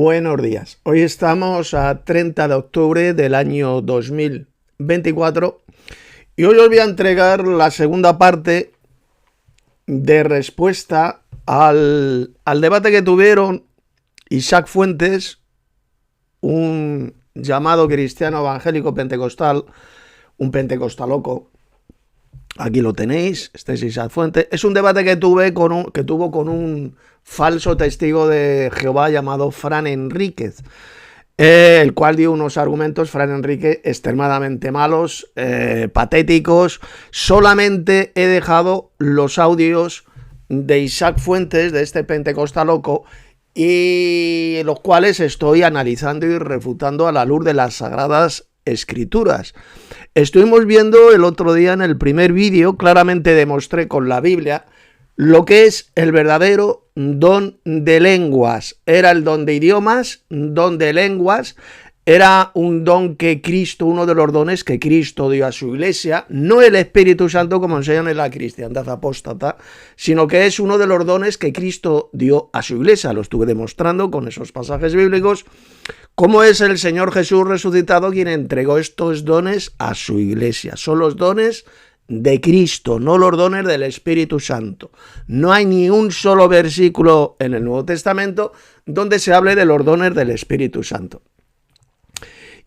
Buenos días. Hoy estamos a 30 de octubre del año 2024 y hoy os voy a entregar la segunda parte de respuesta al debate que tuvieron Isaac Fuentes, un llamado cristiano evangélico pentecostal, un pentecostaloco. Aquí lo tenéis, este es Isaac Fuentes. Es un debate que tuvo con un falso testigo de Jehová llamado Fran Enríquez, el cual dio unos argumentos, Fran Enríquez, extremadamente malos, patéticos. Solamente he dejado los audios de Isaac Fuentes, de este pentecostaloco, y los cuales estoy analizando y refutando a la luz de las Sagradas Escrituras. Estuvimos viendo el otro día en el primer vídeo, claramente demostré con la Biblia lo que es el verdadero don de lenguas. Era el don de idiomas, don de lenguas. Era un don que Cristo, uno de los dones que Cristo dio a su iglesia, no el Espíritu Santo como enseñan en la cristiandad apóstata, sino que es uno de los dones que Cristo dio a su iglesia. Lo estuve demostrando con esos pasajes bíblicos, cómo es el Señor Jesús resucitado quien entregó estos dones a su iglesia. Son los dones de Cristo, no los dones del Espíritu Santo. No hay ni un solo versículo en el Nuevo Testamento donde se hable de los dones del Espíritu Santo.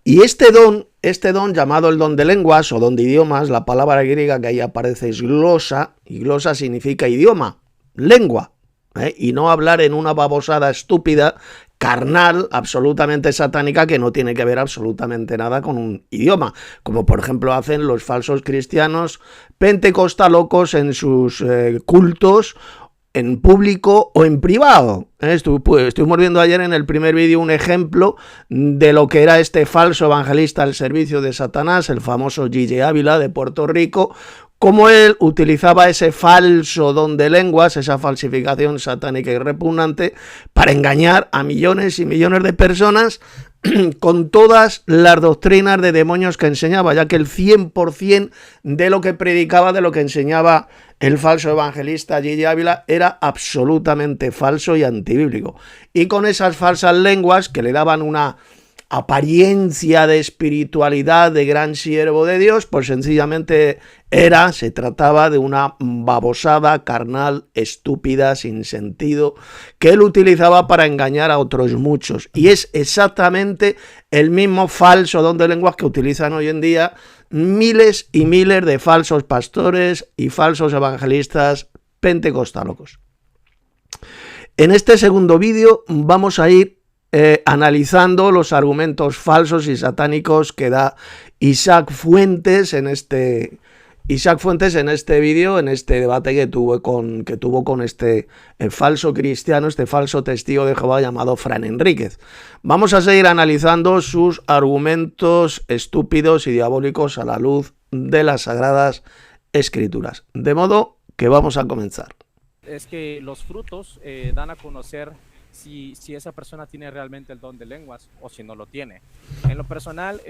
Y este don llamado el don de lenguas o don de idiomas, la palabra griega que ahí aparece es glosa, y glosa significa idioma, lengua, y no hablar en una babosada estúpida, carnal, absolutamente satánica, que no tiene que ver absolutamente nada con un idioma, como por ejemplo hacen los falsos cristianos pentecostalocos en sus cultos, en público o en privado. Estuvimos viendo ayer en el primer vídeo un ejemplo de lo que era este falso evangelista al servicio de Satanás, el famoso Gigi Ávila de Puerto Rico, cómo él utilizaba ese falso don de lenguas, esa falsificación satánica y repugnante, para engañar a millones y millones de personas con todas las doctrinas de demonios que enseñaba, ya que el 100% de lo que predicaba, de lo que enseñaba el falso evangelista Gigi Ávila, era absolutamente falso y antibíblico. Y con esas falsas lenguas que le daban una apariencia de espiritualidad de gran siervo de Dios, pues sencillamente se trataba de una babosada carnal, estúpida, sin sentido, que él utilizaba para engañar a otros muchos. Y es exactamente el mismo falso don de lenguas que utilizan hoy en día miles y miles de falsos pastores y falsos evangelistas pentecostalocos. En este segundo vídeo vamos a ir analizando los argumentos falsos y satánicos que da Isaac Fuentes en este vídeo, en este debate que tuvo con este falso cristiano, este falso testigo de Jehová llamado Fran Enríquez. Vamos a seguir analizando sus argumentos estúpidos y diabólicos a la luz de las Sagradas Escrituras. De modo que vamos a comenzar. Es que los frutos dan a conocer si esa persona tiene realmente el don de lenguas o si no lo tiene. En lo personal,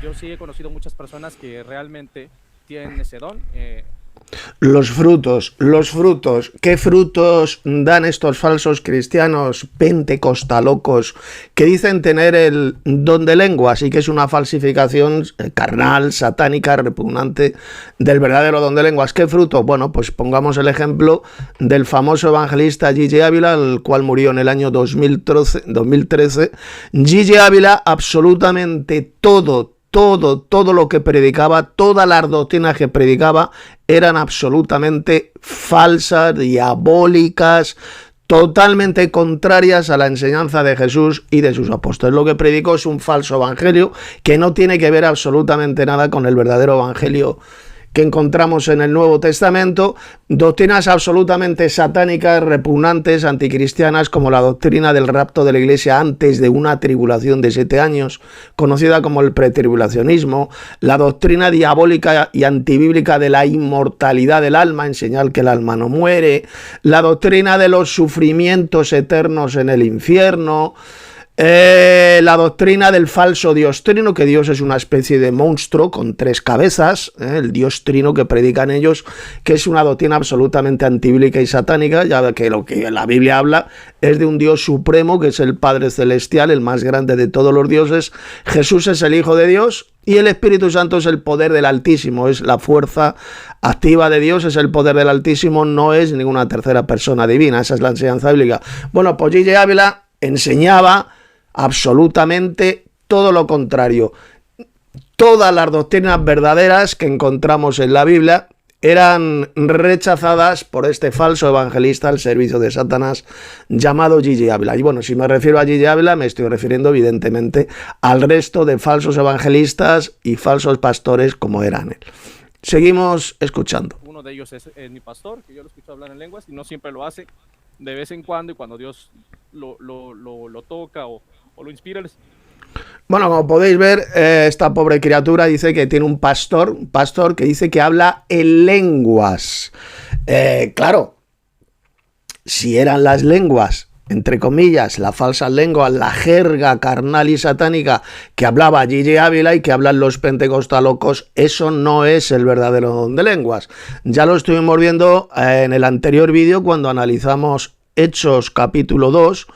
yo sí he conocido muchas personas que realmente tienen ese don. Los frutos, ¿qué frutos dan estos falsos cristianos pentecostalocos que dicen tener el don de lenguas y que es una falsificación carnal, satánica, repugnante del verdadero don de lenguas? ¿Qué fruto? Bueno, pues pongamos el ejemplo del famoso evangelista Gigi Ávila, el cual murió en el año 2013. Gigi Ávila, absolutamente todo lo que predicaba, todas las doctrinas que predicaba eran absolutamente falsas, diabólicas, totalmente contrarias a la enseñanza de Jesús y de sus apóstoles. Lo que predicó es un falso evangelio que no tiene que ver absolutamente nada con el verdadero evangelio que encontramos en el Nuevo Testamento, doctrinas absolutamente satánicas, repugnantes, anticristianas, como la doctrina del rapto de la iglesia antes de una tribulación de 7 años, conocida como el pretribulacionismo, la doctrina diabólica y antibíblica de la inmortalidad del alma, enseñar que el alma no muere, la doctrina de los sufrimientos eternos en el infierno, La doctrina del falso Dios trino, que Dios es una especie de monstruo con 3 cabezas, el Dios trino que predican ellos, que es una doctrina absolutamente antibíblica y satánica, ya que lo que la Biblia habla es de un Dios supremo, que es el Padre Celestial, el más grande de todos los dioses. Jesús es el Hijo de Dios y el Espíritu Santo es el poder del Altísimo, es la fuerza activa de Dios, es el poder del Altísimo, no es ninguna tercera persona divina. Esa es la enseñanza bíblica. Bueno, pues Gigi Ávila enseñaba absolutamente todo lo contrario. Todas las doctrinas verdaderas que encontramos en la Biblia eran rechazadas por este falso evangelista al servicio de Satanás llamado Gigi Ávila. Y bueno, si me refiero a Gigi Ávila, me estoy refiriendo evidentemente al resto de falsos evangelistas y falsos pastores como eran él. Seguimos escuchando. Uno de ellos es mi pastor, que yo lo escucho hablar en lenguas y no siempre lo hace, de vez en cuando, y cuando Dios lo toca o lo inspira. Bueno, como podéis ver, esta pobre criatura dice que tiene un pastor que dice que habla en lenguas. Claro, si eran las lenguas, entre comillas, la falsa lengua, la jerga carnal y satánica que hablaba Gigi Ávila y que hablan los pentecostalocos, eso no es el verdadero don de lenguas. Ya lo estuvimos viendo en el anterior vídeo cuando analizamos Hechos capítulo 2,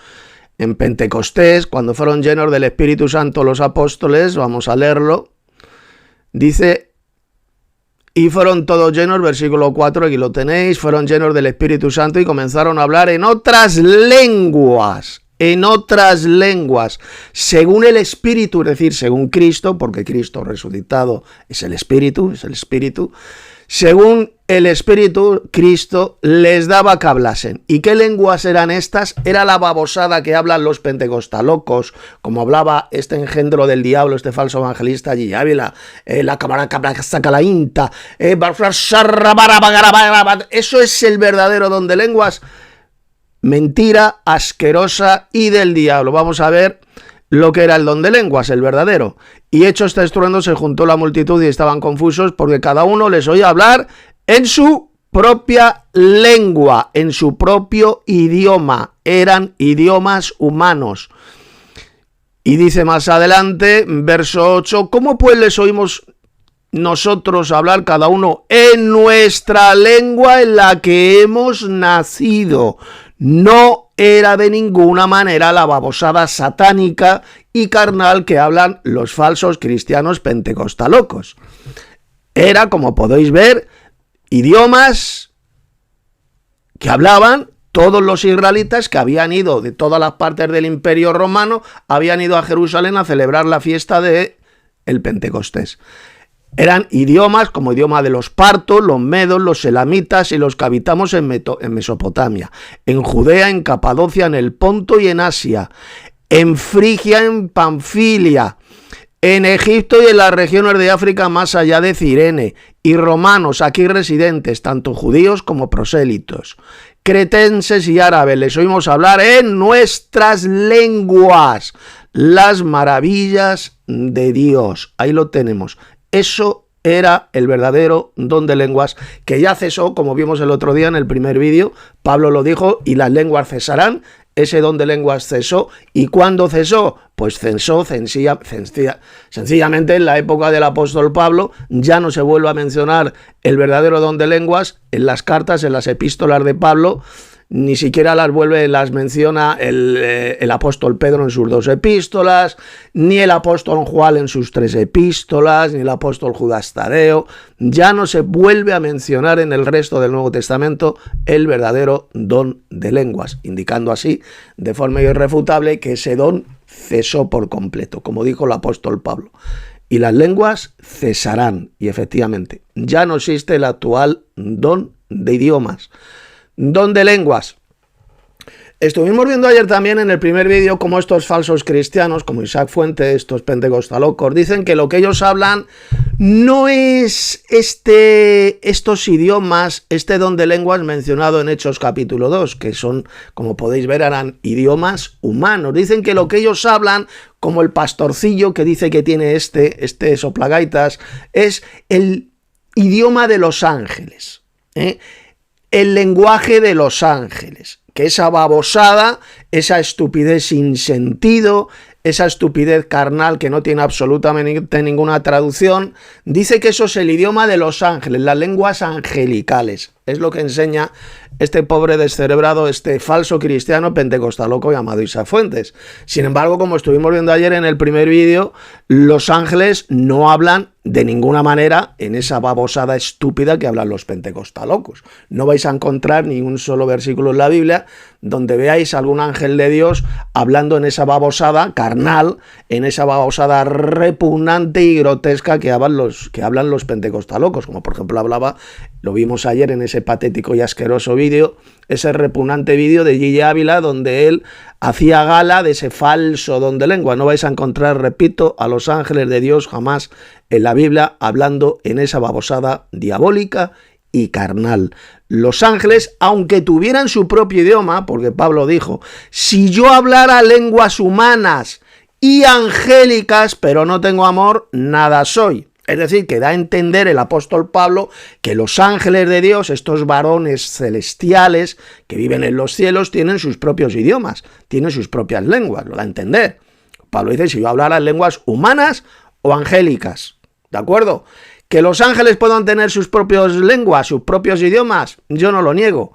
en Pentecostés, cuando fueron llenos del Espíritu Santo los apóstoles. Vamos a leerlo. Dice, y fueron todos llenos, versículo 4, aquí lo tenéis, fueron llenos del Espíritu Santo y comenzaron a hablar en otras lenguas, según el Espíritu, es decir, según Cristo, porque Cristo resucitado es el Espíritu, según el Espíritu, Cristo les daba que hablasen. ¿Y qué lenguas eran estas? Era la babosada que hablan los pentecostalocos, como hablaba este engendro del diablo, este falso evangelista Gigi Ávila, la cámara saca la inta, eso es el verdadero don de lenguas. Mentira, asquerosa y del diablo. Vamos a ver lo que era el don de lenguas, el verdadero. Y hecho este estruendo, se juntó la multitud y estaban confusos porque cada uno les oía hablar en su propia lengua, en su propio idioma. Eran idiomas humanos. Y dice más adelante, verso 8, ¿cómo pues les oímos nosotros hablar cada uno en nuestra lengua en la que hemos nacido? No era de ninguna manera la babosada satánica y carnal que hablan los falsos cristianos pentecostalocos. Era, como podéis ver, idiomas que hablaban todos los israelitas que habían ido de todas las partes del Imperio Romano, habían ido a Jerusalén a celebrar la fiesta de el Pentecostés. Eran idiomas como idioma de los partos, los medos, los elamitas y los que habitamos en Mesopotamia, en Judea, en Capadocia, en el Ponto y en Asia, en Frigia, en Panfilia, en Egipto y en las regiones de África más allá de Cirene, y romanos aquí residentes, tanto judíos como prosélitos, cretenses y árabes, les oímos hablar en nuestras lenguas las maravillas de Dios. Ahí lo tenemos. Eso era el verdadero don de lenguas, que ya cesó, como vimos el otro día en el primer vídeo. Pablo lo dijo, y las lenguas cesarán. Ese don de lenguas cesó. ¿Y cuándo cesó? Pues cesó sencillamente en la época del apóstol Pablo. Ya no se vuelve a mencionar el verdadero don de lenguas en las cartas, en las epístolas de Pablo. Ni siquiera las menciona el apóstol Pedro en sus 2 epístolas, ni el apóstol Juan en sus 3 epístolas, ni el apóstol Judas Tadeo. Ya no se vuelve a mencionar en el resto del Nuevo Testamento el verdadero don de lenguas, indicando así de forma irrefutable que ese don cesó por completo, como dijo el apóstol Pablo. Y las lenguas cesarán, y efectivamente, ya no existe el actual don de idiomas. Don de lenguas. Estuvimos viendo ayer también en el primer vídeo cómo estos falsos cristianos, como Isaac Fuente, estos pentecostalocos, dicen que lo que ellos hablan no es estos idiomas, este don de lenguas mencionado en Hechos capítulo 2, que son, como podéis ver, eran idiomas humanos. Dicen que lo que ellos hablan, como el pastorcillo que dice que tiene este soplagaitas, es el idioma de los ángeles, el lenguaje de los ángeles, que esa babosada, esa estupidez sin sentido, esa estupidez carnal que no tiene absolutamente ninguna traducción, dice que eso es el idioma de los ángeles, las lenguas angelicales. Es lo que enseña este pobre descerebrado, este falso cristiano pentecostaloco llamado Isaac Fuentes. Sin embargo, como estuvimos viendo ayer en el primer vídeo, los ángeles no hablan de ninguna manera en esa babosada estúpida que hablan los pentecostalocos. No vais a encontrar ni un solo versículo en la Biblia donde veáis algún ángel de Dios hablando en esa babosada carnal, en esa babosada repugnante y grotesca que hablan los pentecostalocos, como por ejemplo lo vimos ayer en ese patético y asqueroso vídeo, ese repugnante vídeo de Gigi Ávila, donde él hacía gala de ese falso don de lengua. No vais a encontrar, repito, a los ángeles de Dios jamás en la Biblia hablando en esa babosada diabólica y carnal. Los ángeles, aunque tuvieran su propio idioma, porque Pablo dijo, si yo hablara lenguas humanas y angélicas, pero no tengo amor, nada soy. Es decir, que da a entender el apóstol Pablo que los ángeles de Dios, estos varones celestiales que viven en los cielos, tienen sus propios idiomas, tienen sus propias lenguas, lo da a entender. Pablo dice, si yo hablara lenguas humanas o angélicas, ¿de acuerdo? Que los ángeles puedan tener sus propias lenguas, sus propios idiomas, yo no lo niego.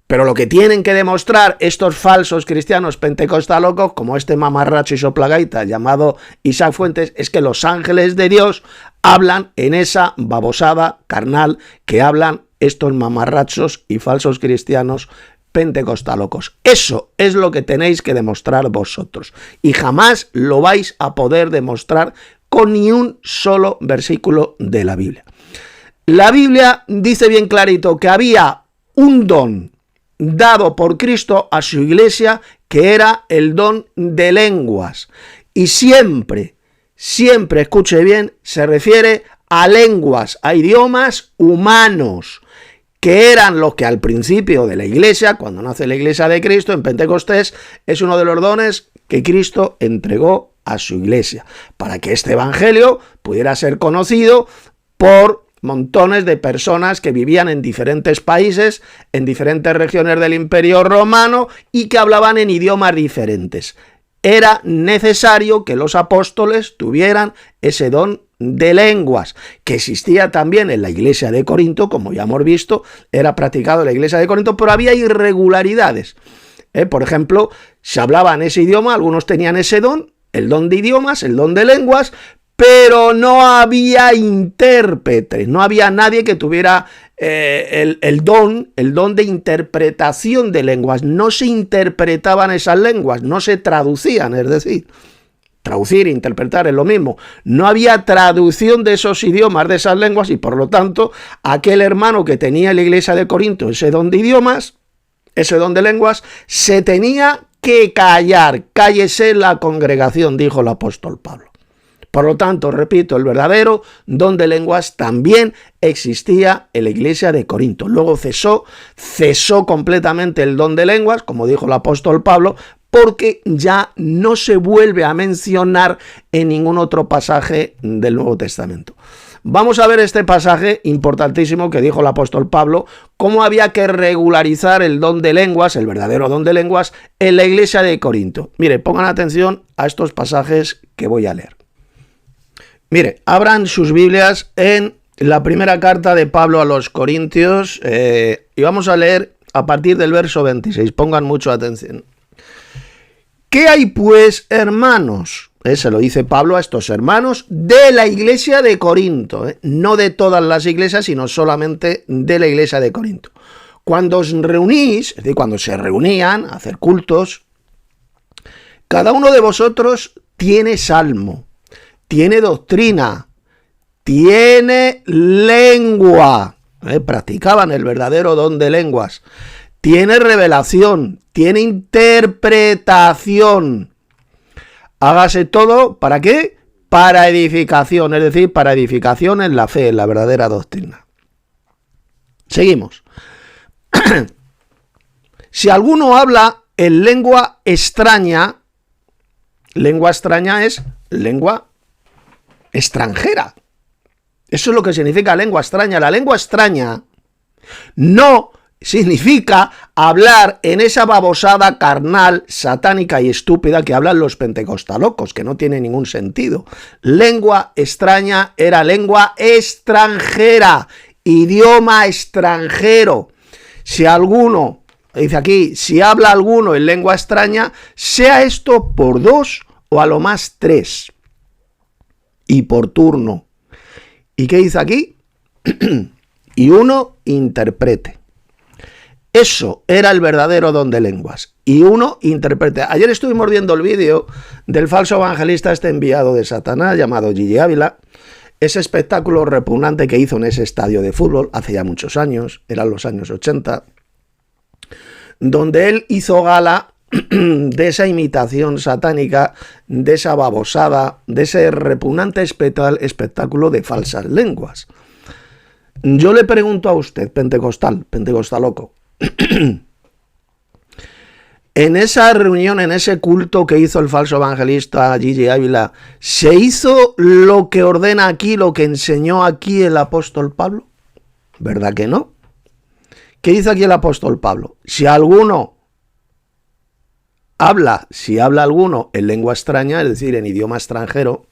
Pero lo que tienen que demostrar estos falsos cristianos pentecostalocos, como este mamarracho y soplagaita llamado Isaac Fuentes, es que los ángeles de Dios hablan en esa babosada carnal que hablan estos mamarrachos y falsos cristianos pentecostalocos. Eso es lo que tenéis que demostrar vosotros. Y jamás lo vais a poder demostrar con ni un solo versículo de la Biblia. La Biblia dice bien clarito que había un don dado por Cristo a su iglesia, que era el don de lenguas. Y siempre, escuche bien, se refiere a lenguas, a idiomas humanos, que eran los que al principio de la iglesia, cuando nace la iglesia de Cristo, en Pentecostés, es uno de los dones que Cristo entregó a su iglesia, para que este evangelio pudiera ser conocido por montones de personas que vivían en diferentes países, en diferentes regiones del Imperio Romano y que hablaban en idiomas diferentes. Era necesario que los apóstoles tuvieran ese don de lenguas, que existía también en la iglesia de Corinto, como ya hemos visto, era practicado en la iglesia de Corinto, pero había irregularidades. Por ejemplo, se hablaba en ese idioma, algunos tenían ese don, el don de idiomas, el don de lenguas, pero no había intérpretes, no había nadie que tuviera el don de interpretación de lenguas. No se interpretaban esas lenguas, no se traducían, es decir, traducir e interpretar es lo mismo. No había traducción de esos idiomas, de esas lenguas, y por lo tanto, aquel hermano que tenía en la iglesia de Corinto ese don de idiomas, ese don de lenguas, se tenía que callar. Cállese la congregación, dijo el apóstol Pablo. Por lo tanto, repito, el verdadero don de lenguas también existía en la iglesia de Corinto. Luego cesó completamente el don de lenguas, como dijo el apóstol Pablo, porque ya no se vuelve a mencionar en ningún otro pasaje del Nuevo Testamento. Vamos a ver este pasaje importantísimo que dijo el apóstol Pablo, cómo había que regularizar el don de lenguas, el verdadero don de lenguas, en la iglesia de Corinto. Mire, pongan atención a estos pasajes que voy a leer. Mire, abran sus Biblias en la primera carta de Pablo a los Corintios y vamos a leer a partir del verso 26. Pongan mucho atención. ¿Qué hay pues, hermanos? Se lo dice Pablo a estos hermanos de la iglesia de Corinto, no de todas las iglesias, sino solamente de la iglesia de Corinto. Cuando os reunís, es decir, cuando se reunían a hacer cultos, cada uno de vosotros tiene salmo, tiene doctrina, tiene lengua, practicaban el verdadero don de lenguas, tiene revelación, tiene interpretación. Hágase todo, ¿para qué? Para edificación, es decir, para edificación en la fe, en la verdadera doctrina. Seguimos. Si alguno habla en lengua extraña es lengua extranjera. Eso es lo que significa lengua extraña. La lengua extraña no significa hablar en esa babosada carnal, satánica y estúpida que hablan los pentecostalocos, que no tiene ningún sentido. Lengua extraña era lengua extranjera, idioma extranjero. Si alguno, dice aquí, si habla alguno en lengua extraña, sea esto por 2 o a lo más 3, y por turno. ¿Y qué dice aquí? Y uno interprete. Eso era el verdadero don de lenguas. Y uno interprete. Ayer estuvimos viendo el vídeo del falso evangelista, este enviado de Satanás, llamado Gigi Ávila. Ese espectáculo repugnante que hizo en ese estadio de fútbol hace ya muchos años, eran los años 80, donde él hizo gala de esa imitación satánica, de esa babosada, de ese repugnante espectáculo de falsas lenguas. Yo le pregunto a usted, pentecostaloco, en esa reunión, en ese culto que hizo el falso evangelista Gigi Ávila, ¿se hizo lo que ordena aquí, lo que enseñó aquí el apóstol Pablo? ¿Verdad que no? ¿Qué dice aquí el apóstol Pablo? Si alguno habla, alguno en lengua extraña, es decir, en idioma extranjero,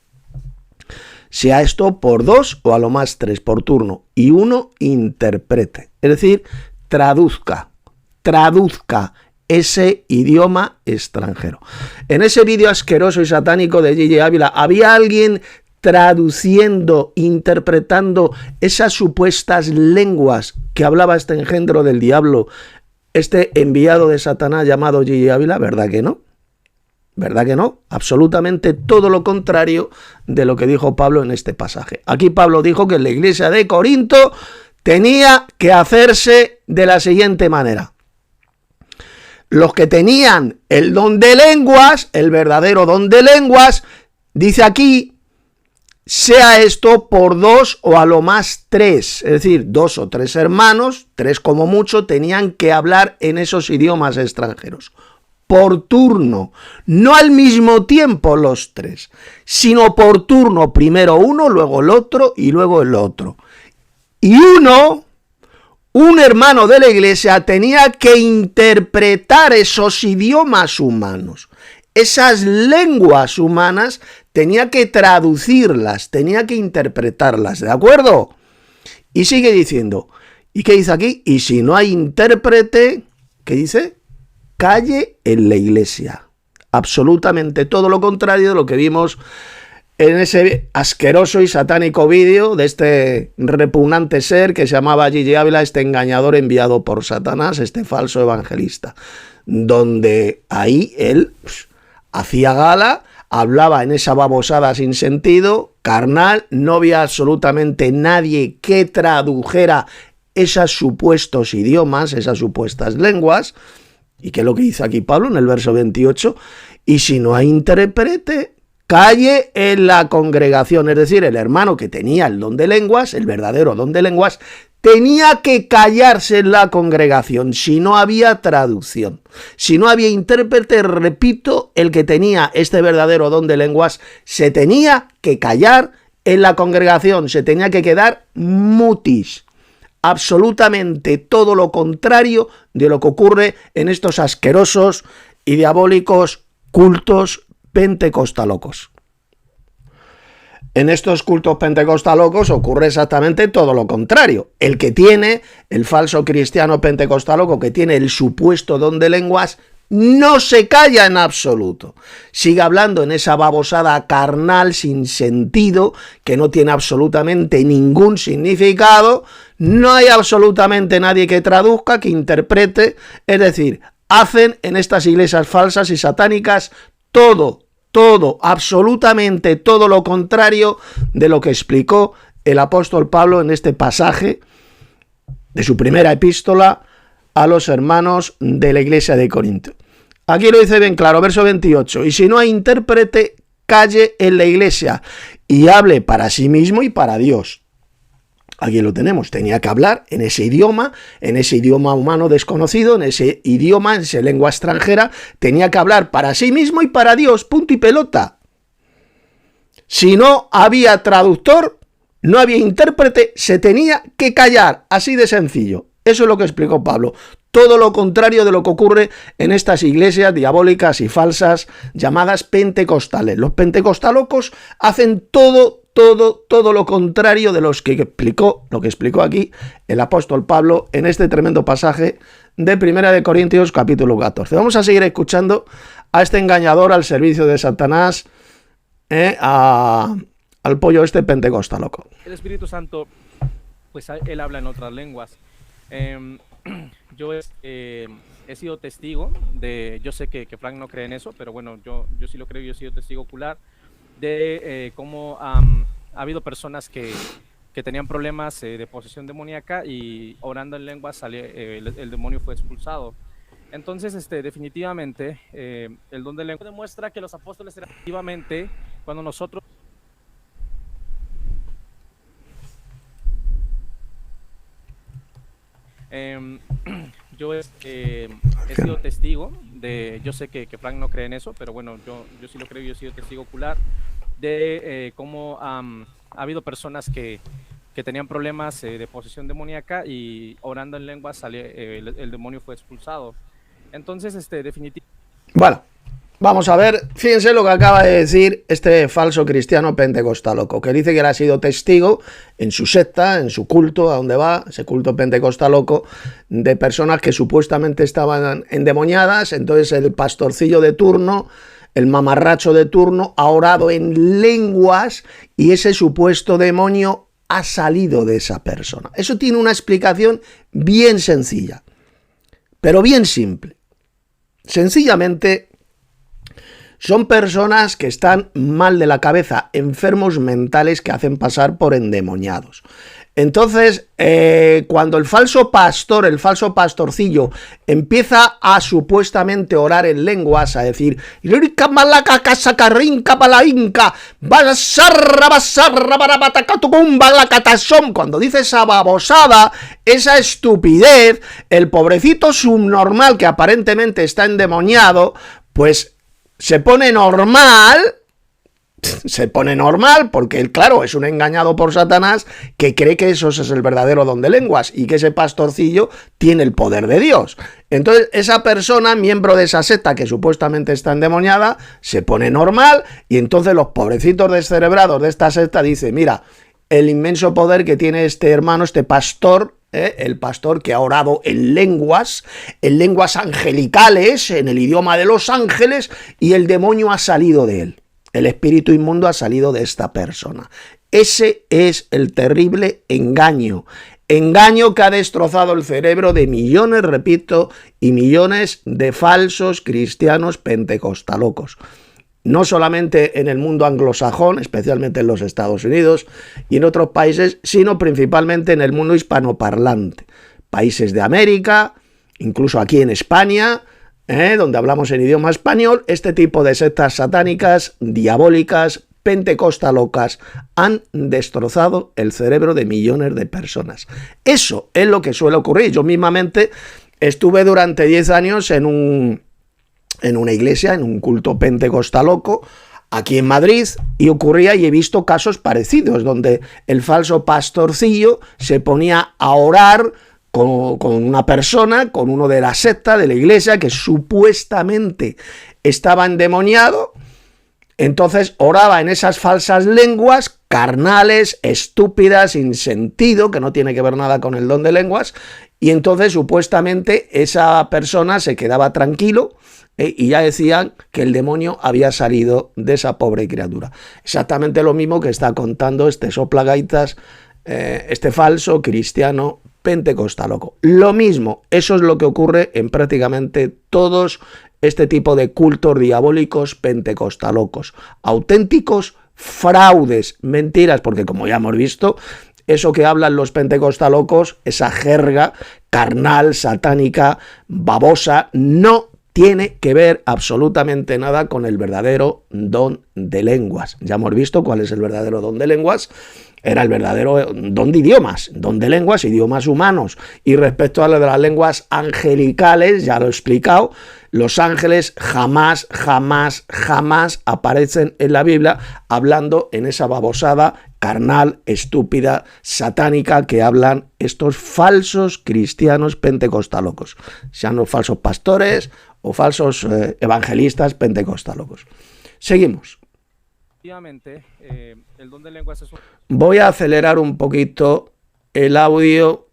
sea esto por 2 o a lo más 3 por turno, y uno interprete, es decir, traduzca ese idioma extranjero. En ese vídeo asqueroso y satánico de Gigi Ávila, ¿había alguien traduciendo, interpretando esas supuestas lenguas que hablaba este engendro del diablo, este enviado de Satanás llamado Gigi Ávila? ¿Verdad que no? ¿Verdad que no? Absolutamente todo lo contrario de lo que dijo Pablo en este pasaje. Aquí Pablo dijo que en la iglesia de Corinto tenía que hacerse de la siguiente manera. Los que tenían el don de lenguas, el verdadero don de lenguas, dice aquí, sea esto por 2 o a lo más 3, es decir, 2 o 3 hermanos, 3 como mucho, tenían que hablar en esos idiomas extranjeros. Por turno, no al mismo tiempo los 3, sino por turno, primero uno, luego el otro y luego el otro. Y un hermano de la iglesia tenía que interpretar esos idiomas humanos, esas lenguas humanas, tenía que traducirlas, tenía que interpretarlas, ¿de acuerdo? Y sigue diciendo, ¿y qué dice aquí? Y si no hay intérprete, ¿qué dice? Calle en la iglesia. Absolutamente todo lo contrario de lo que vimos en ese asqueroso y satánico vídeo de este repugnante ser que se llamaba Gigi Ávila, este engañador enviado por Satanás, este falso evangelista, donde ahí él hacía gala, hablaba en esa babosada sin sentido, carnal, no había absolutamente nadie que tradujera esos supuestos idiomas, esas supuestas lenguas. ¿Y qué es lo que dice aquí Pablo en el verso 28? Y si no hay intérprete, calle en la congregación. Es decir, el hermano que tenía el don de lenguas, el verdadero don de lenguas, tenía que callarse en la congregación si no había traducción. Si no había intérprete, repito, el que tenía este verdadero don de lenguas se tenía que callar en la congregación, se tenía que quedar mutis. Absolutamente todo lo contrario de lo que ocurre en estos asquerosos y diabólicos cultos pentecostalocos. En estos cultos pentecostalocos ocurre exactamente todo lo contrario. El que tiene, el falso cristiano pentecostaloco que tiene el supuesto don de lenguas, no se calla en absoluto. Sigue hablando en esa babosada carnal sin sentido, que no tiene absolutamente ningún significado. No hay absolutamente nadie que traduzca, que interprete. Es decir, hacen en estas iglesias falsas y satánicas todo, absolutamente todo lo contrario de lo que explicó el apóstol Pablo en este pasaje de su primera epístola a los hermanos de la iglesia de Corinto. Aquí lo dice bien claro, verso 28. Y si no hay intérprete, calle en la iglesia y hable para sí mismo y para Dios. Aquí lo tenemos, tenía que hablar en ese idioma humano desconocido, en ese idioma, en esa lengua extranjera, tenía que hablar para sí mismo y para Dios, punto y pelota. Si no había traductor, no había intérprete, se tenía que callar, así de sencillo. Eso es lo que explicó Pablo. Todo lo contrario de lo que ocurre en estas iglesias diabólicas y falsas llamadas pentecostales. Los pentecostalocos hacen todo lo contrario de lo que explicó aquí el apóstol Pablo en este tremendo pasaje de 1 Corintios capítulo 14. Vamos a seguir escuchando a este engañador al servicio de Satanás, al pollo este pentecostaloco. El Espíritu Santo, pues él habla en otras lenguas. Yo he sido testigo de, yo sé que Frank no cree en eso, pero bueno, yo sí lo creo, yo he sido testigo ocular de cómo ha habido personas que tenían problemas de posesión demoníaca y orando en lenguas el demonio fue expulsado. Entonces, definitivamente, el don de lengua demuestra que los apóstoles eran activamente cuando nosotros... yo he sido testigo de, yo sé que Frank no cree en eso, pero bueno, yo sí lo creo, yo he sido testigo ocular de cómo ha habido personas que tenían problemas de posesión demoníaca y orando en lenguas el demonio fue expulsado. Entonces, definitivamente... Bueno, vamos a ver, fíjense lo que acaba de decir este falso cristiano pentecostaloco, que dice que él ha sido testigo en su secta, en su culto, a donde va, ese culto pentecostaloco, de personas que supuestamente estaban endemoniadas. Entonces el pastorcillo de turno, el mamarracho de turno, ha orado en lenguas y ese supuesto demonio ha salido de esa persona. Eso tiene una explicación bien sencilla, pero bien simple. Sencillamente, son personas que están mal de la cabeza, enfermos mentales que hacen pasar por endemoniados. Entonces, cuando el falso pastor, el falso pastorcillo, empieza a supuestamente orar en lenguas, a decir, cuando dice esa babosada, esa estupidez, el pobrecito subnormal que aparentemente está endemoniado, pues se pone normal porque él, claro, es un engañado por Satanás que cree que eso es el verdadero don de lenguas y que ese pastorcillo tiene el poder de Dios. Entonces esa persona, miembro de esa secta que supuestamente está endemoniada, se pone normal y entonces los pobrecitos descerebrados de esta secta dicen, mira, el inmenso poder que tiene este hermano, este pastor, el pastor que ha orado en lenguas angelicales, en el idioma de los ángeles, y el demonio ha salido de él. El espíritu inmundo ha salido de esta persona. Ese es el terrible engaño que ha destrozado el cerebro de millones, repito, y millones de falsos cristianos pentecostalocos. No solamente en el mundo anglosajón, especialmente en los Estados Unidos y en otros países, sino principalmente en el mundo hispanoparlante. Países de América, incluso aquí en España, donde hablamos en idioma español, este tipo de sectas satánicas, diabólicas, pentecostalocas, han destrozado el cerebro de millones de personas. Eso es lo que suele ocurrir. Yo mismamente estuve durante 10 años en una iglesia, en un culto pentecostaloco, aquí en Madrid, y ocurría, y he visto casos parecidos, donde el falso pastorcillo se ponía a orar con una persona, con uno de la secta, de la iglesia, que supuestamente estaba endemoniado. Entonces oraba en esas falsas lenguas, carnales, estúpidas, sin sentido, que no tiene que ver nada con el don de lenguas, y entonces supuestamente esa persona se quedaba tranquilo, y ya decían que el demonio había salido de esa pobre criatura. Exactamente lo mismo que está contando este soplagaitas, este falso cristiano pentecostaloco. Lo mismo, eso es lo que ocurre en prácticamente todos este tipo de cultos diabólicos pentecostalocos. Auténticos fraudes, mentiras, porque como ya hemos visto, eso que hablan los pentecostalocos, esa jerga carnal, satánica, babosa, no tiene que ver absolutamente nada con el verdadero don de lenguas. Ya hemos visto cuál es el verdadero don de lenguas. Era el verdadero don de idiomas, don de lenguas, idiomas humanos. Y respecto a lo de las lenguas angelicales, ya lo he explicado, los ángeles jamás aparecen en la Biblia hablando en esa babosada carnal, estúpida, satánica que hablan estos falsos cristianos pentecostalocos, sean los falsos pastores o falsos evangelistas pentecostalocos. Seguimos. El don de lenguas es un... Voy a acelerar un poquito el audio